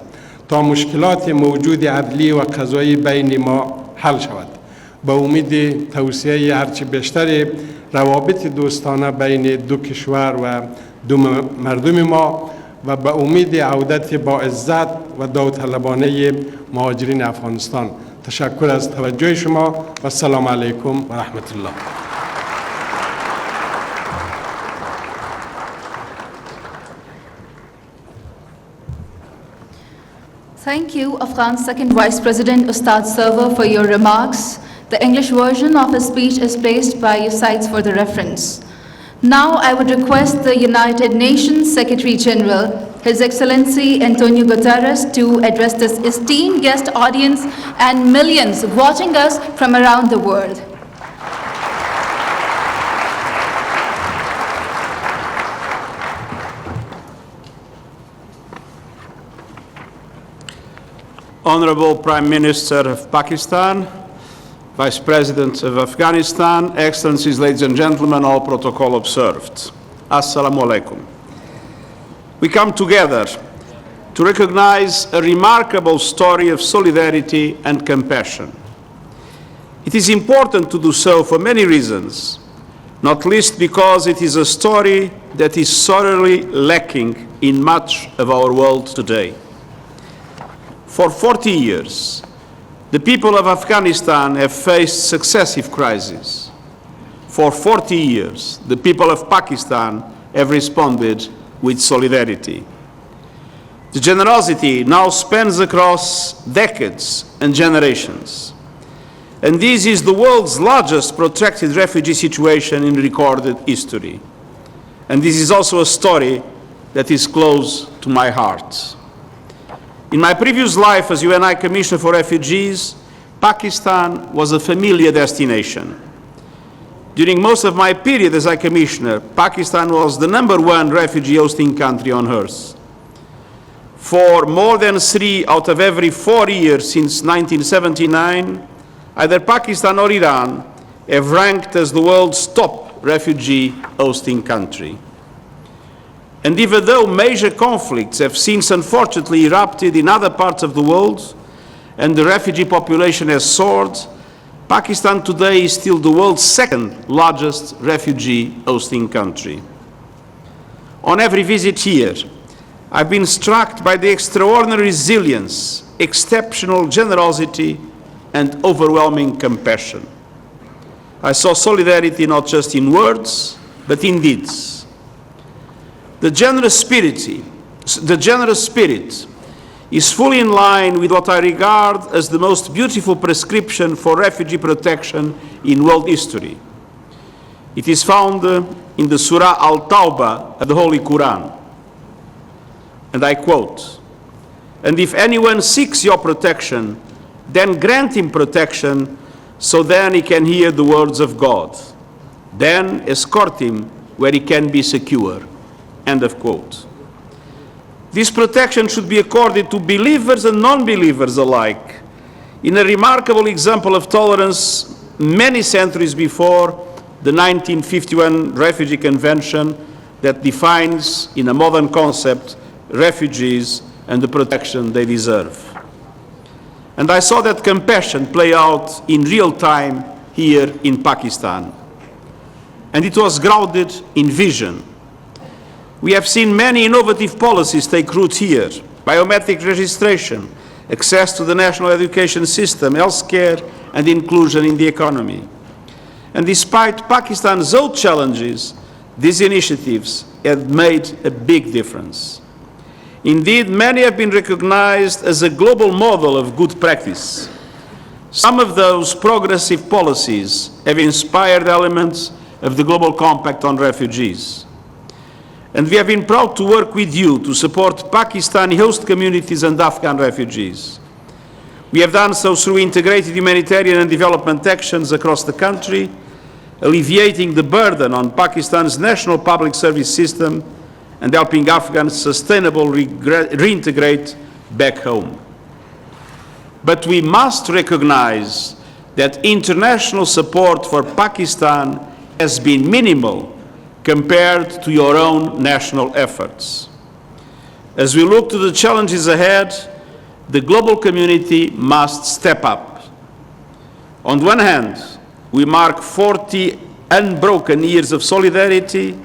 تا مشکلات موجود عدلی و قضایی بین ما حل شود. با امید توسعه هرچه بیشتر روابط دوستانه بین دو کشور و دو مردم ما و به امید عودت با عزت و داوطلبانه مهاجرین افغانستان. تشکر از توجه شما و السلام علیکم و رحمت الله. Thank you, Afghan Second Vice President Ustad Server, for your remarks. The English version of his speech is placed by your sides for the reference. Now I would request the United Nations Secretary General, His Excellency Antonio Guterres, to address this esteemed guest audience and millions watching us from around the world. Honorable Prime Minister of Pakistan, Vice President of Afghanistan, Excellencies, ladies and gentlemen, all protocol observed. Assalamu alaikum. We come together to recognize a remarkable story of solidarity and compassion. It is important to do so for many reasons, not least because it is a story that is sorely lacking in much of our world today. For 40 years, the people of Afghanistan have faced successive crises. For 40 years, the people of Pakistan have responded with solidarity. The generosity now spans across decades and generations. And this is the world's largest protracted refugee situation in recorded history. And this is also a story that is close to my heart. In my previous life as UN High Commissioner for Refugees, Pakistan was a familiar destination. During most of my period as High Commissioner, Pakistan was the #1 refugee hosting country on earth. For more than 3 out of every 4 years since 1979, either Pakistan or Iran have ranked as the world's top refugee hosting country. And even though major conflicts have since unfortunately erupted in other parts of the world and the refugee population has soared, Pakistan today is still the world's second largest refugee hosting country. On every visit here, I've been struck by the extraordinary resilience, exceptional generosity, and overwhelming compassion. I saw solidarity not just in words, but in deeds. The generous spirit is fully in line with what I regard as the most beautiful prescription for refugee protection in world history. It is found in the Surah Al-Tawbah of the Holy Quran. And I quote, "And if anyone seeks your protection, then grant him protection, so then he can hear the words of God. Then escort him where he can be secure." End of quote. This protection should be accorded to believers and non-believers alike, in a remarkable example of tolerance many centuries before the 1951 Refugee Convention that defines, in a modern concept, refugees and the protection they deserve. And I saw that compassion play out in real time here in Pakistan. And it was grounded in vision. We have seen many innovative policies take root here: biometric registration, access to the national education system, healthcare, and inclusion in the economy. And despite Pakistan's own challenges, these initiatives have made a big difference. Indeed, many have been recognized as a global model of good practice. Some of those progressive policies have inspired elements of the Global Compact on Refugees. And we have been proud to work with you to support Pakistani host communities and Afghan refugees. We have done so through integrated humanitarian and development actions across the country, alleviating the burden on Pakistan's national public service system and helping Afghans sustainably reintegrate back home. But we must recognize that international support for Pakistan has been minimal compared to your own national efforts. As we look to the challenges ahead, the global community must step up. On the one hand, we mark 40 unbroken years of solidarity,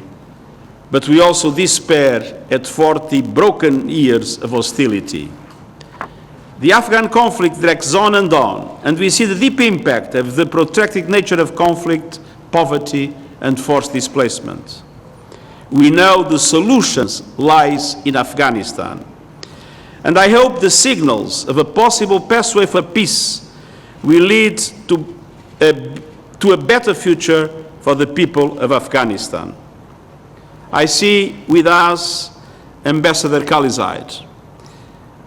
but we also despair at 40 broken years of hostility. The Afghan conflict drags on, and we see the deep impact of the protracted nature of conflict, poverty, and forced displacement. We know the solutions lies in Afghanistan. And I hope the signals of a possible pathway for peace will lead to a better future for the people of Afghanistan. I see with us Ambassador Khalizad,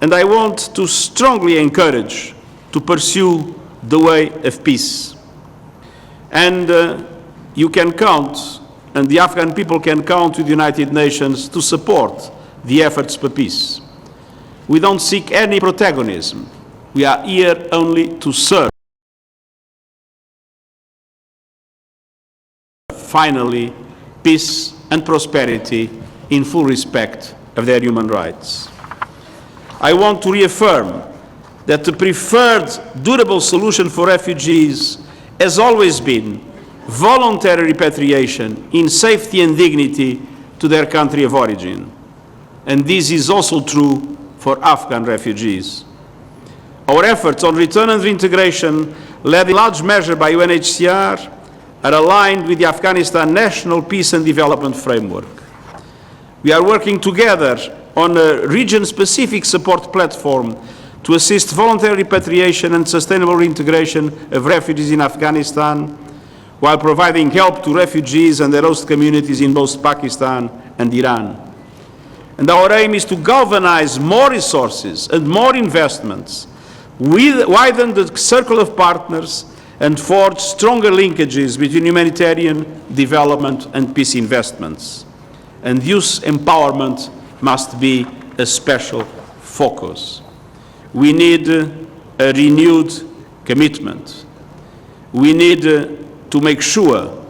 and I want to strongly encourage to pursue the way of peace. And you can count, and the Afghan people can count with the United Nations to support the efforts for peace. We don't seek any protagonism. We are here only to serve. Finally, peace and prosperity in full respect of their human rights. I want to reaffirm that the preferred durable solution for refugees has always been voluntary repatriation in safety and dignity to their country of origin. And this is also true for Afghan refugees. Our efforts on return and reintegration, led in large measure by UNHCR, are aligned with the Afghanistan National Peace and Development Framework. We are working together on a region-specific support platform to assist voluntary repatriation and sustainable reintegration of refugees in Afghanistan, while providing help to refugees and their host communities in both Pakistan and Iran. And our aim is to galvanize more resources and more investments, widen the circle of partners, and forge stronger linkages between humanitarian, development, and peace investments. And youth empowerment must be a special focus. We need a renewed commitment. We need to make sure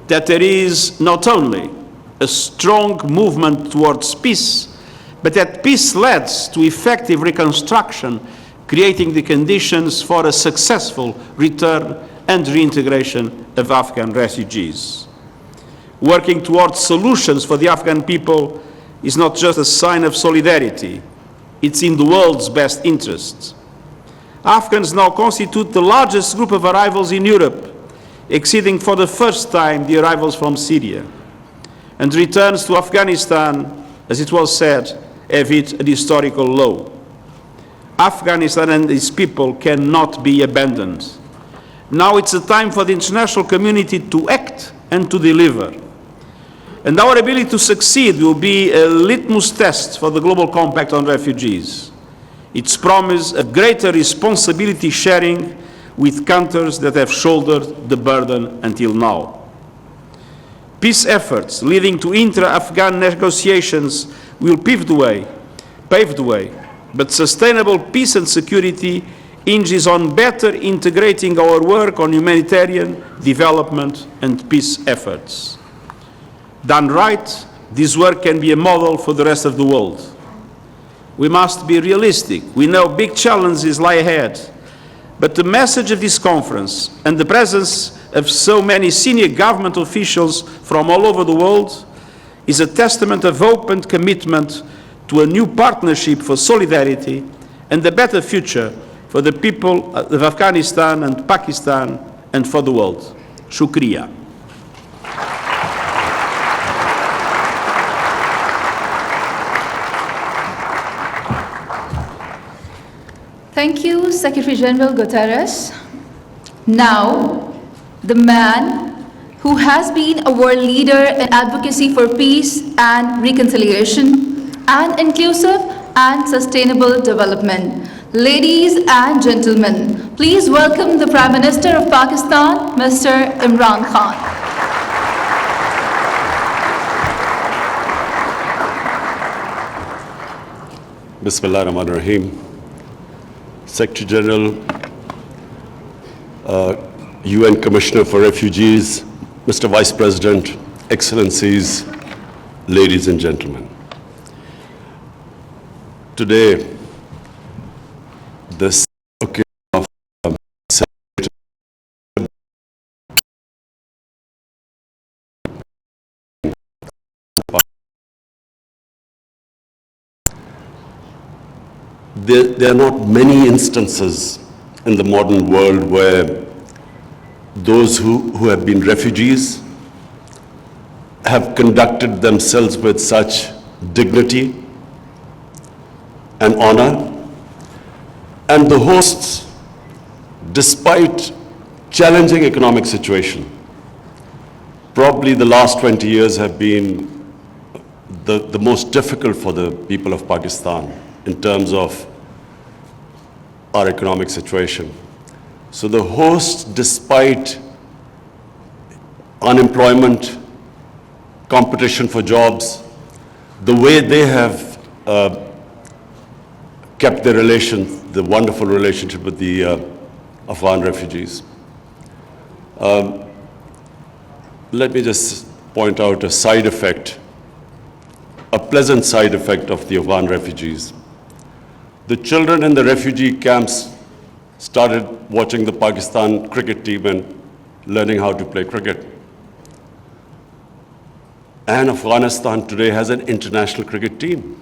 that there is not only a strong movement towards peace, but that peace leads to effective reconstruction, creating the conditions for a successful return and reintegration of Afghan refugees. Working towards solutions for the Afghan people is not just a sign of solidarity, it's in the world's best interests. Afghans now constitute the largest group of arrivals in Europe, exceeding for the first time the arrivals from Syria. And returns to Afghanistan, as it was said, have hit an historical low. Afghanistan and its people cannot be abandoned. Now it's a time for the international community to act and to deliver. And our ability to succeed will be a litmus test for the Global Compact on Refugees. Its promise of greater responsibility sharing with countries that have shouldered the burden until now. Peace efforts leading to intra-Afghan negotiations will pave the way, but sustainable peace and security hinges on better integrating our work on humanitarian, development, and peace efforts. Done right, this work can be a model for the rest of the world. We must be realistic. We know big challenges lie ahead, but the message of this conference and the presence of so many senior government officials from all over the world is a testament of hope and commitment to a new partnership for solidarity and a better future for the people of Afghanistan and Pakistan and for the world. Shukriya. Thank you, Secretary General Guterres. Now, the man, who has been a world leader in advocacy for peace and reconciliation and inclusive and sustainable development. Ladies and gentlemen, please welcome the Prime Minister of Pakistan, Mr. Imran Khan. Bismillah ar-Rahman ar-Rahim. Secretary General, UN Commissioner for Refugees, Mr. Vice President, Excellencies, ladies and gentlemen. Today, this occasion of there are not many instances in the modern world where those who have been refugees have conducted themselves with such dignity and honor, and the hosts, despite challenging economic situation, probably the last 20 years have been the most difficult for the people of Pakistan in terms of our economic situation. So the hosts, despite unemployment, competition for jobs, the way they have kept their relations, the wonderful relationship with the Afghan refugees. Let me just point out a side effect, a pleasant side effect of the Afghan refugees. The children in the refugee camps started watching the Pakistan cricket team and learning how to play cricket. And Afghanistan today has an international cricket team.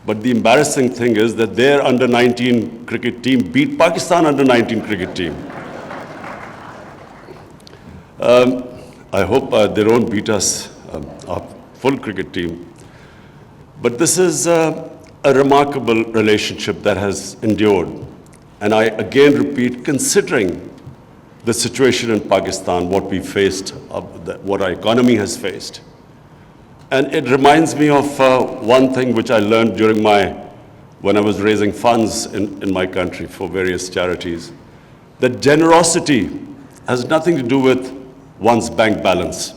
But the embarrassing thing is that their under-19 cricket team beat Pakistan under-19 cricket team. I hope they don't beat us, our full cricket team. But this is a remarkable relationship that has endured. And I again repeat, considering the situation in Pakistan, what we faced, what our economy has faced. And it reminds me of one thing which I learned during when I was raising funds in my country for various charities, that generosity has nothing to do with one's bank balance.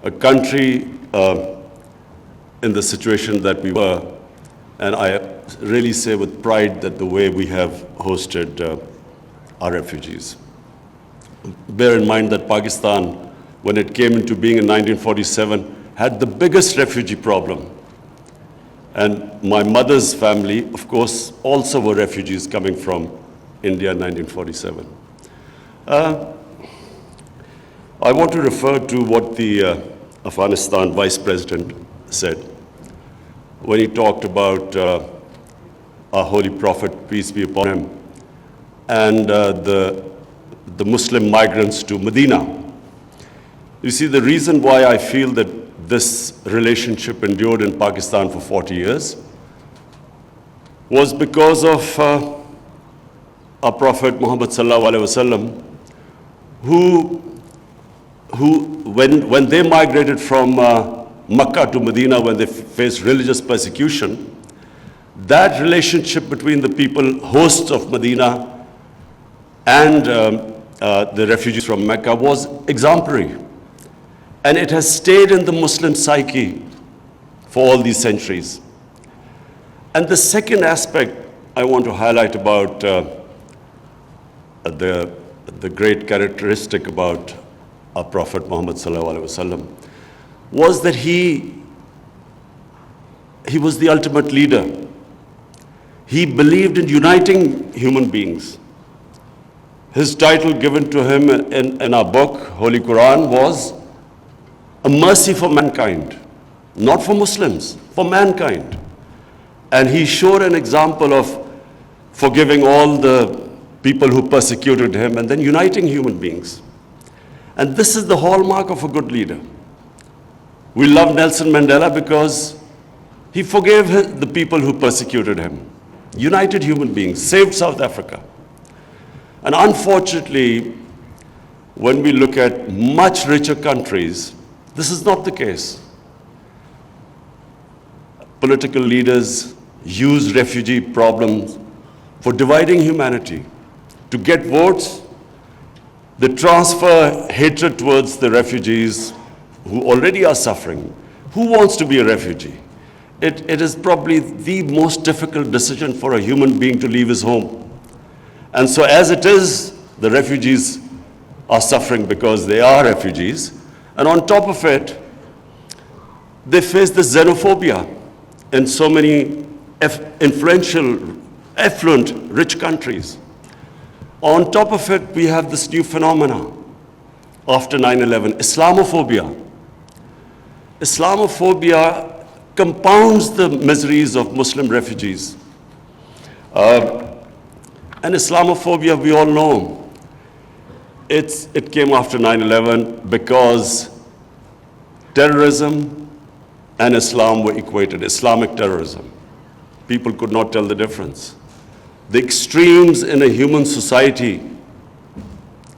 A country in the situation that we were, and I really say with pride that the way we have hosted our refugees. Bear in mind that Pakistan, when it came into being in 1947, had the biggest refugee problem. And my mother's family, of course, also were refugees coming from India in 1947. I want to refer to what the Afghanistan Vice President said when he talked about our Holy Prophet, peace be upon him, and the Muslim migrants to Medina. You see, the reason why I feel that this relationship endured in Pakistan for 40 years was because of our Prophet Muhammad sallallahu alaihi wasallam, who when they migrated from Makkah to Medina, when they faced religious persecution, that relationship between the people, hosts of Medina, and the refugees from Mecca was exemplary. And it has stayed in the Muslim psyche for all these centuries. And the second aspect I want to highlight about the great characteristic about our Prophet Muhammad sallallahu alaihi wasallam was that he was the ultimate leader. He believed in uniting human beings. His title given to him in our book, Holy Quran, was a mercy for mankind, not for Muslims, for mankind. And he showed an example of forgiving all the people who persecuted him and then uniting human beings. And this is the hallmark of a good leader. We love Nelson Mandela because he forgave the people who persecuted him, united human beings, saved South Africa. And unfortunately, when we look at much richer countries, this is not the case. Political leaders use refugee problems for dividing humanity. To get votes, they transfer hatred towards the refugees who already are suffering. Who wants to be a refugee? It is probably the most difficult decision for a human being to leave his home. And so as it is, the refugees are suffering because they are refugees. And on top of it, they face the xenophobia in so many influential, affluent, rich countries. On top of it, we have this new phenomena after 9/11, Islamophobia. Islamophobia compounds the miseries of Muslim refugees. And Islamophobia, we all know, it came after 9/11 because terrorism and Islam were equated, Islamic terrorism. People could not tell the difference. The extremes in a human society,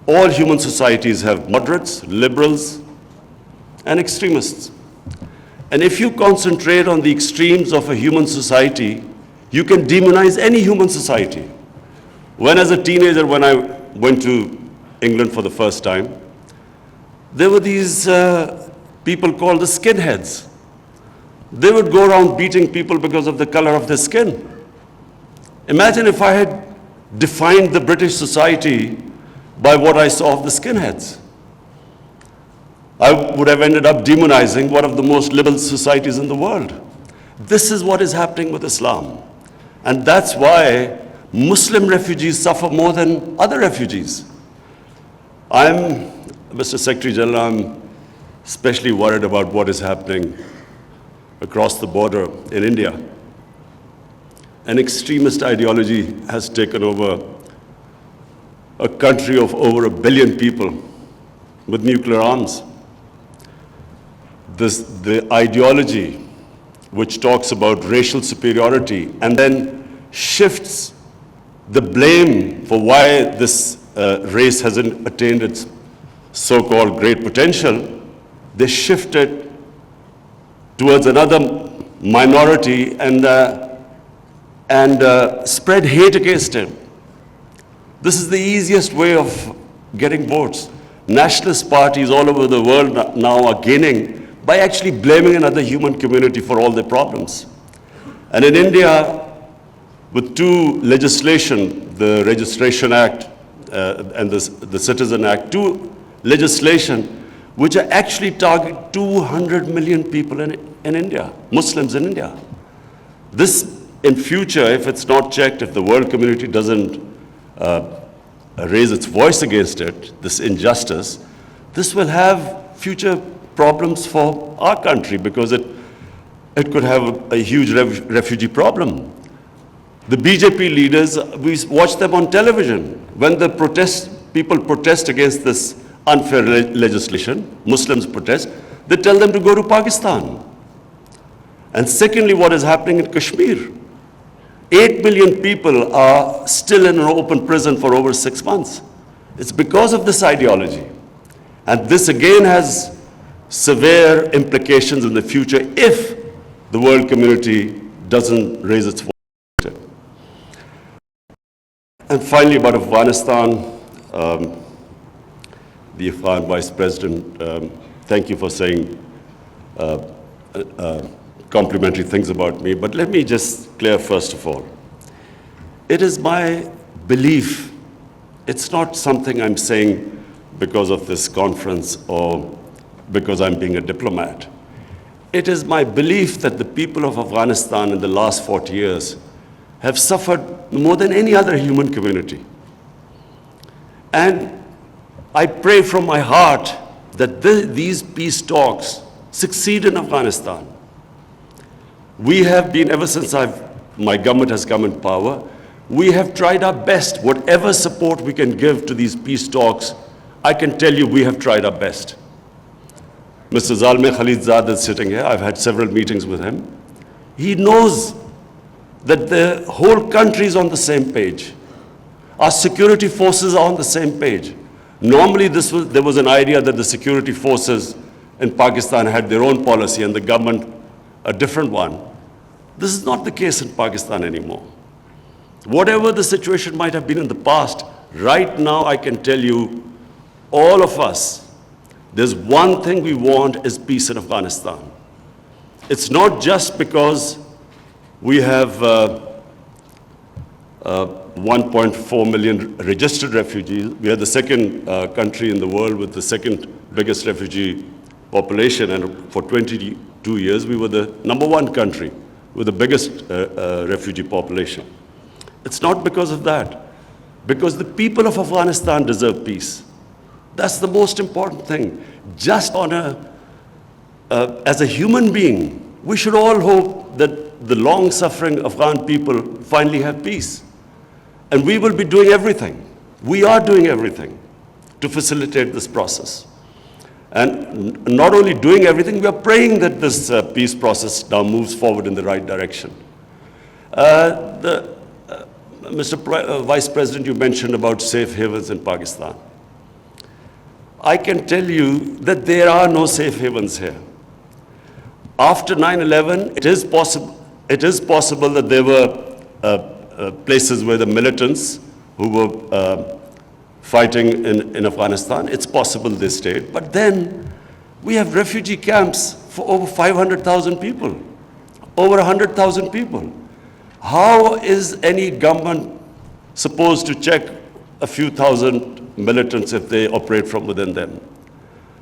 all human societies have moderates, liberals, and extremists. And if you concentrate on the extremes of a human society, you can demonize any human society. When as a teenager, when I went to England for the first time, there were these people called the skinheads. They would go around beating people because of the color of their skin. Imagine if I had defined the British society by what I saw of the skinheads. I would have ended up demonizing one of the most liberal societies in the world. This is what is happening with Islam. And that's why Muslim refugees suffer more than other refugees. Mr. Secretary General, I'm especially worried about what is happening across the border in India. An extremist ideology has taken over a country of over 1 billion people with nuclear arms. The ideology which talks about racial superiority and then shifts the blame for why this race hasn't attained its so-called great potential, they shift it towards another minority and spread hate against him. This is the easiest way of getting votes. Nationalist parties all over the world now are gaining by actually blaming another human community for all their problems. And in India, with two legislation, the Registration Act and the Citizen Act, two legislation which are actually target 200 million people in India, Muslims in India. This, in future, if it's not checked, if the world community doesn't raise its voice against it, this injustice, this will have future problems for our country because it could have a huge refugee problem. The BJP leaders, we watch them on television. When the people protest against this unfair legislation, Muslims protest, they tell them to go to Pakistan. And secondly, what is happening in Kashmir? 8 million people are still in an open prison for over 6 months. It's because of this ideology. And this again has severe implications in the future if the world community doesn't raise its voice. And finally, about Afghanistan, the Afghan Vice President, thank you for saying complimentary things about me, but let me just clear first of all. It is my belief, it's not something I'm saying because of this conference or because I'm being a diplomat. It is my belief that the people of Afghanistan in the last 40 years have suffered more than any other human community. And I pray from my heart that these peace talks succeed in Afghanistan. We have been, ever since my government has come in power, we have tried our best. Whatever support we can give to these peace talks, I can tell you we have tried our best. Mr. Zalmay Khalilzad is sitting here. I've had several meetings with him. He knows that the whole country is on the same page. Our security forces are on the same page. Normally, there was an idea that the security forces in Pakistan had their own policy and the government a different one. This is not the case in Pakistan anymore. Whatever the situation might have been in the past, right now I can tell you, all of us, there's one thing we want is peace in Afghanistan. It's not just because we have 1.4 million registered refugees. We are the second country in the world with the second biggest refugee population, and for 22 years we were the #1 country with the biggest refugee population. It's not because of that, because the people of Afghanistan deserve peace. That's the most important thing. Just as a human being, we should all hope that the long-suffering Afghan people finally have peace. And we will be doing everything. We are doing everything to facilitate this process. And not only doing everything, we are praying that this peace process now moves forward in the right direction. Mr. Vice President, you mentioned about safe havens in Pakistan. I can tell you that there are no safe havens here. After 9/11, it is possible that there were places where the militants who were fighting in Afghanistan, it's possible they stayed. But then we have refugee camps for over 500,000 people, over 100,000 people. How is any government supposed to check a few thousand militants if they operate from within them?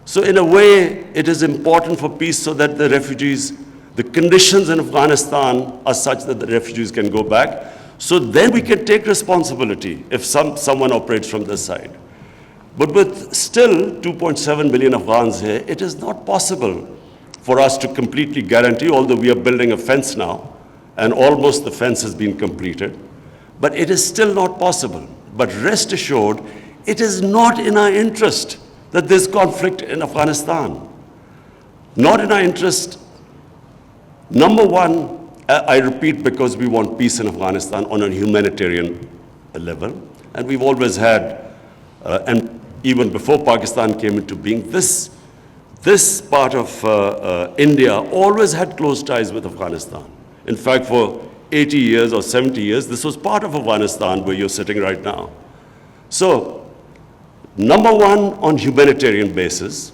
So in a way, it is important for peace so that the refugees, the conditions in Afghanistan are such that the refugees can go back. So then we can take responsibility if someone operates from this side. But with still 2.7 million Afghans here, it is not possible for us to completely guarantee, although we are building a fence now, and almost the fence has been completed. But it is still not possible. But rest assured, it is not in our interest that there's conflict in Afghanistan. Not in our interest. #1, I repeat, because we want peace in Afghanistan on a humanitarian level. And we've always had, and even before Pakistan came into being, this part of India always had close ties with Afghanistan. In fact, for 80 years or 70 years, this was part of Afghanistan where you're sitting right now. So, #1, on humanitarian basis.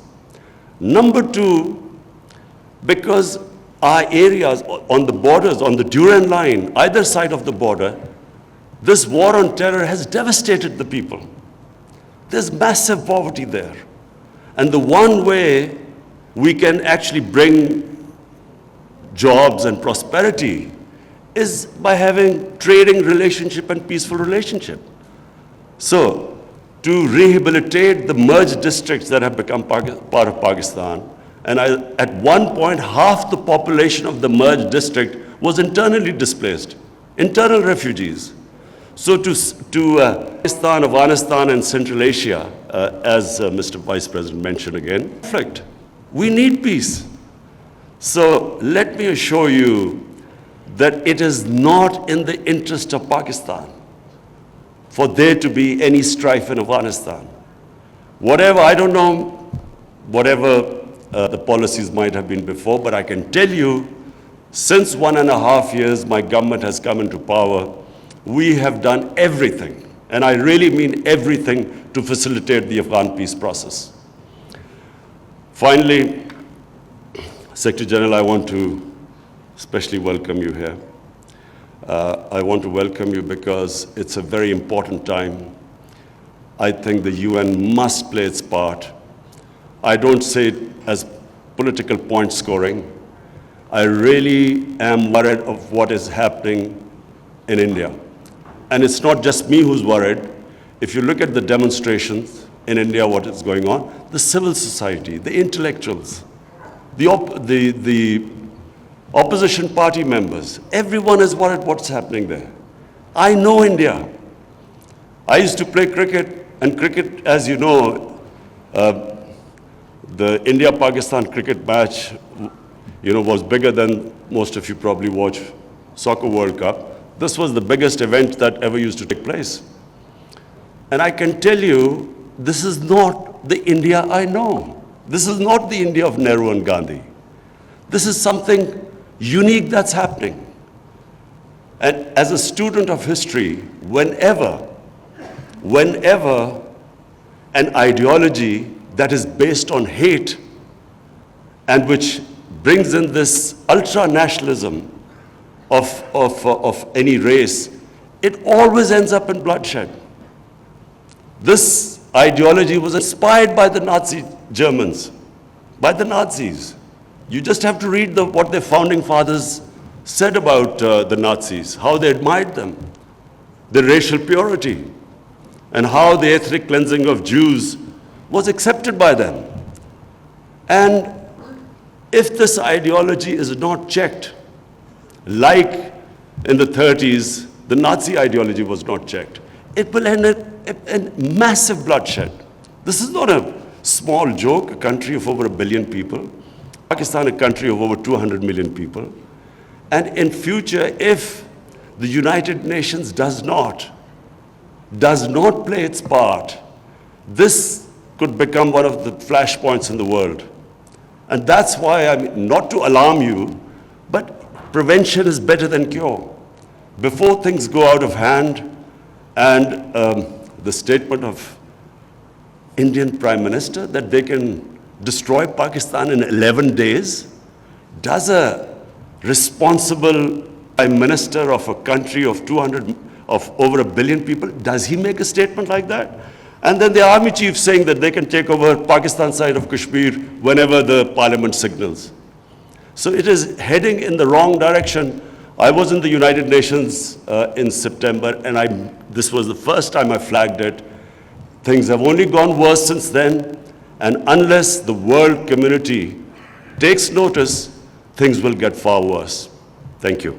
#2, because our areas on the borders, on the Durand line, either side of the border, this war on terror has devastated the people. There's massive poverty there. And the one way we can actually bring jobs and prosperity is by having trading relationship and peaceful relationship. So, to rehabilitate the merged districts that have become part of Pakistan, and at one point, half the population of the merged district was internally displaced, internal refugees. So to Pakistan, Afghanistan, and Central Asia, as Mr. Vice President mentioned again, conflict. We need peace. So let me assure you that it is not in the interest of Pakistan for there to be any strife in Afghanistan. Whatever, I don't know, whatever the policies might have been before, but I can tell you, since 1.5 years my government has come into power, we have done everything, and I really mean everything, to facilitate the Afghan peace process. Finally, Secretary General, I want to especially welcome you here. I want to welcome you because it's a very important time. I think the UN must play its part. I don't say it as political point scoring. I really am worried of what is happening in India. And it's not just me who's worried. If you look at the demonstrations in India, what is going on, the civil society, the intellectuals, the opposition party members, everyone is worried what's happening there. I know India. I used to play cricket, and cricket, as you know, the India-Pakistan cricket match, was bigger than most of you probably watch Soccer World Cup. This was the biggest event that ever used to take place. And I can tell you this is not the India I know. This is not the India of Nehru and Gandhi. This is something unique that's happening. And as a student of history, whenever an ideology that is based on hate and which brings in this ultra-nationalism of any race, it always ends up in bloodshed. This ideology was inspired by the Nazi Germans, by the Nazis. You just have to read what their founding fathers said about the Nazis, how they admired them, their racial purity, and how the ethnic cleansing of Jews was accepted by them. And if this ideology is not checked, like in the 30s, the Nazi ideology was not checked, it will end in massive bloodshed. This is not a small joke, a country of over 1 billion people, Pakistan, a country of over 200 million people. And in future, if the United Nations does not play its part, this could become one of the flashpoints in the world. And that's why, I mean, not to alarm you, but prevention is better than cure. Before things go out of hand, and the statement of Indian Prime Minister that they can destroy Pakistan in 11 days, does a responsible Prime Minister of a country of over 1 billion people, does he make a statement like that? And then the army chief saying that they can take over Pakistan side of Kashmir whenever the parliament signals. So it is heading in the wrong direction. I was in the United Nations in September, and this was the first time I flagged it. Things have only gone worse since then, and unless the world community takes notice, things will get far worse. Thank you.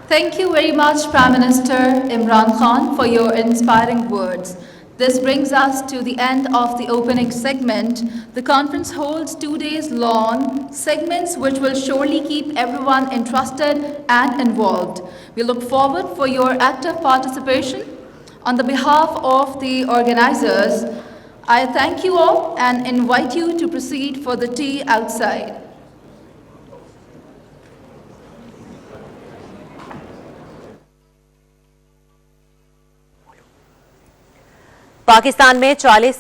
Thank you very much, Prime Minister Imran Khan, for your inspiring words. This brings us to the end of the opening segment. The conference holds 2 days long segments which will surely keep everyone interested and involved. We look forward for your active participation. On the behalf of the organizers, I thank you all and invite you to proceed for the tea outside. Pakistan में 40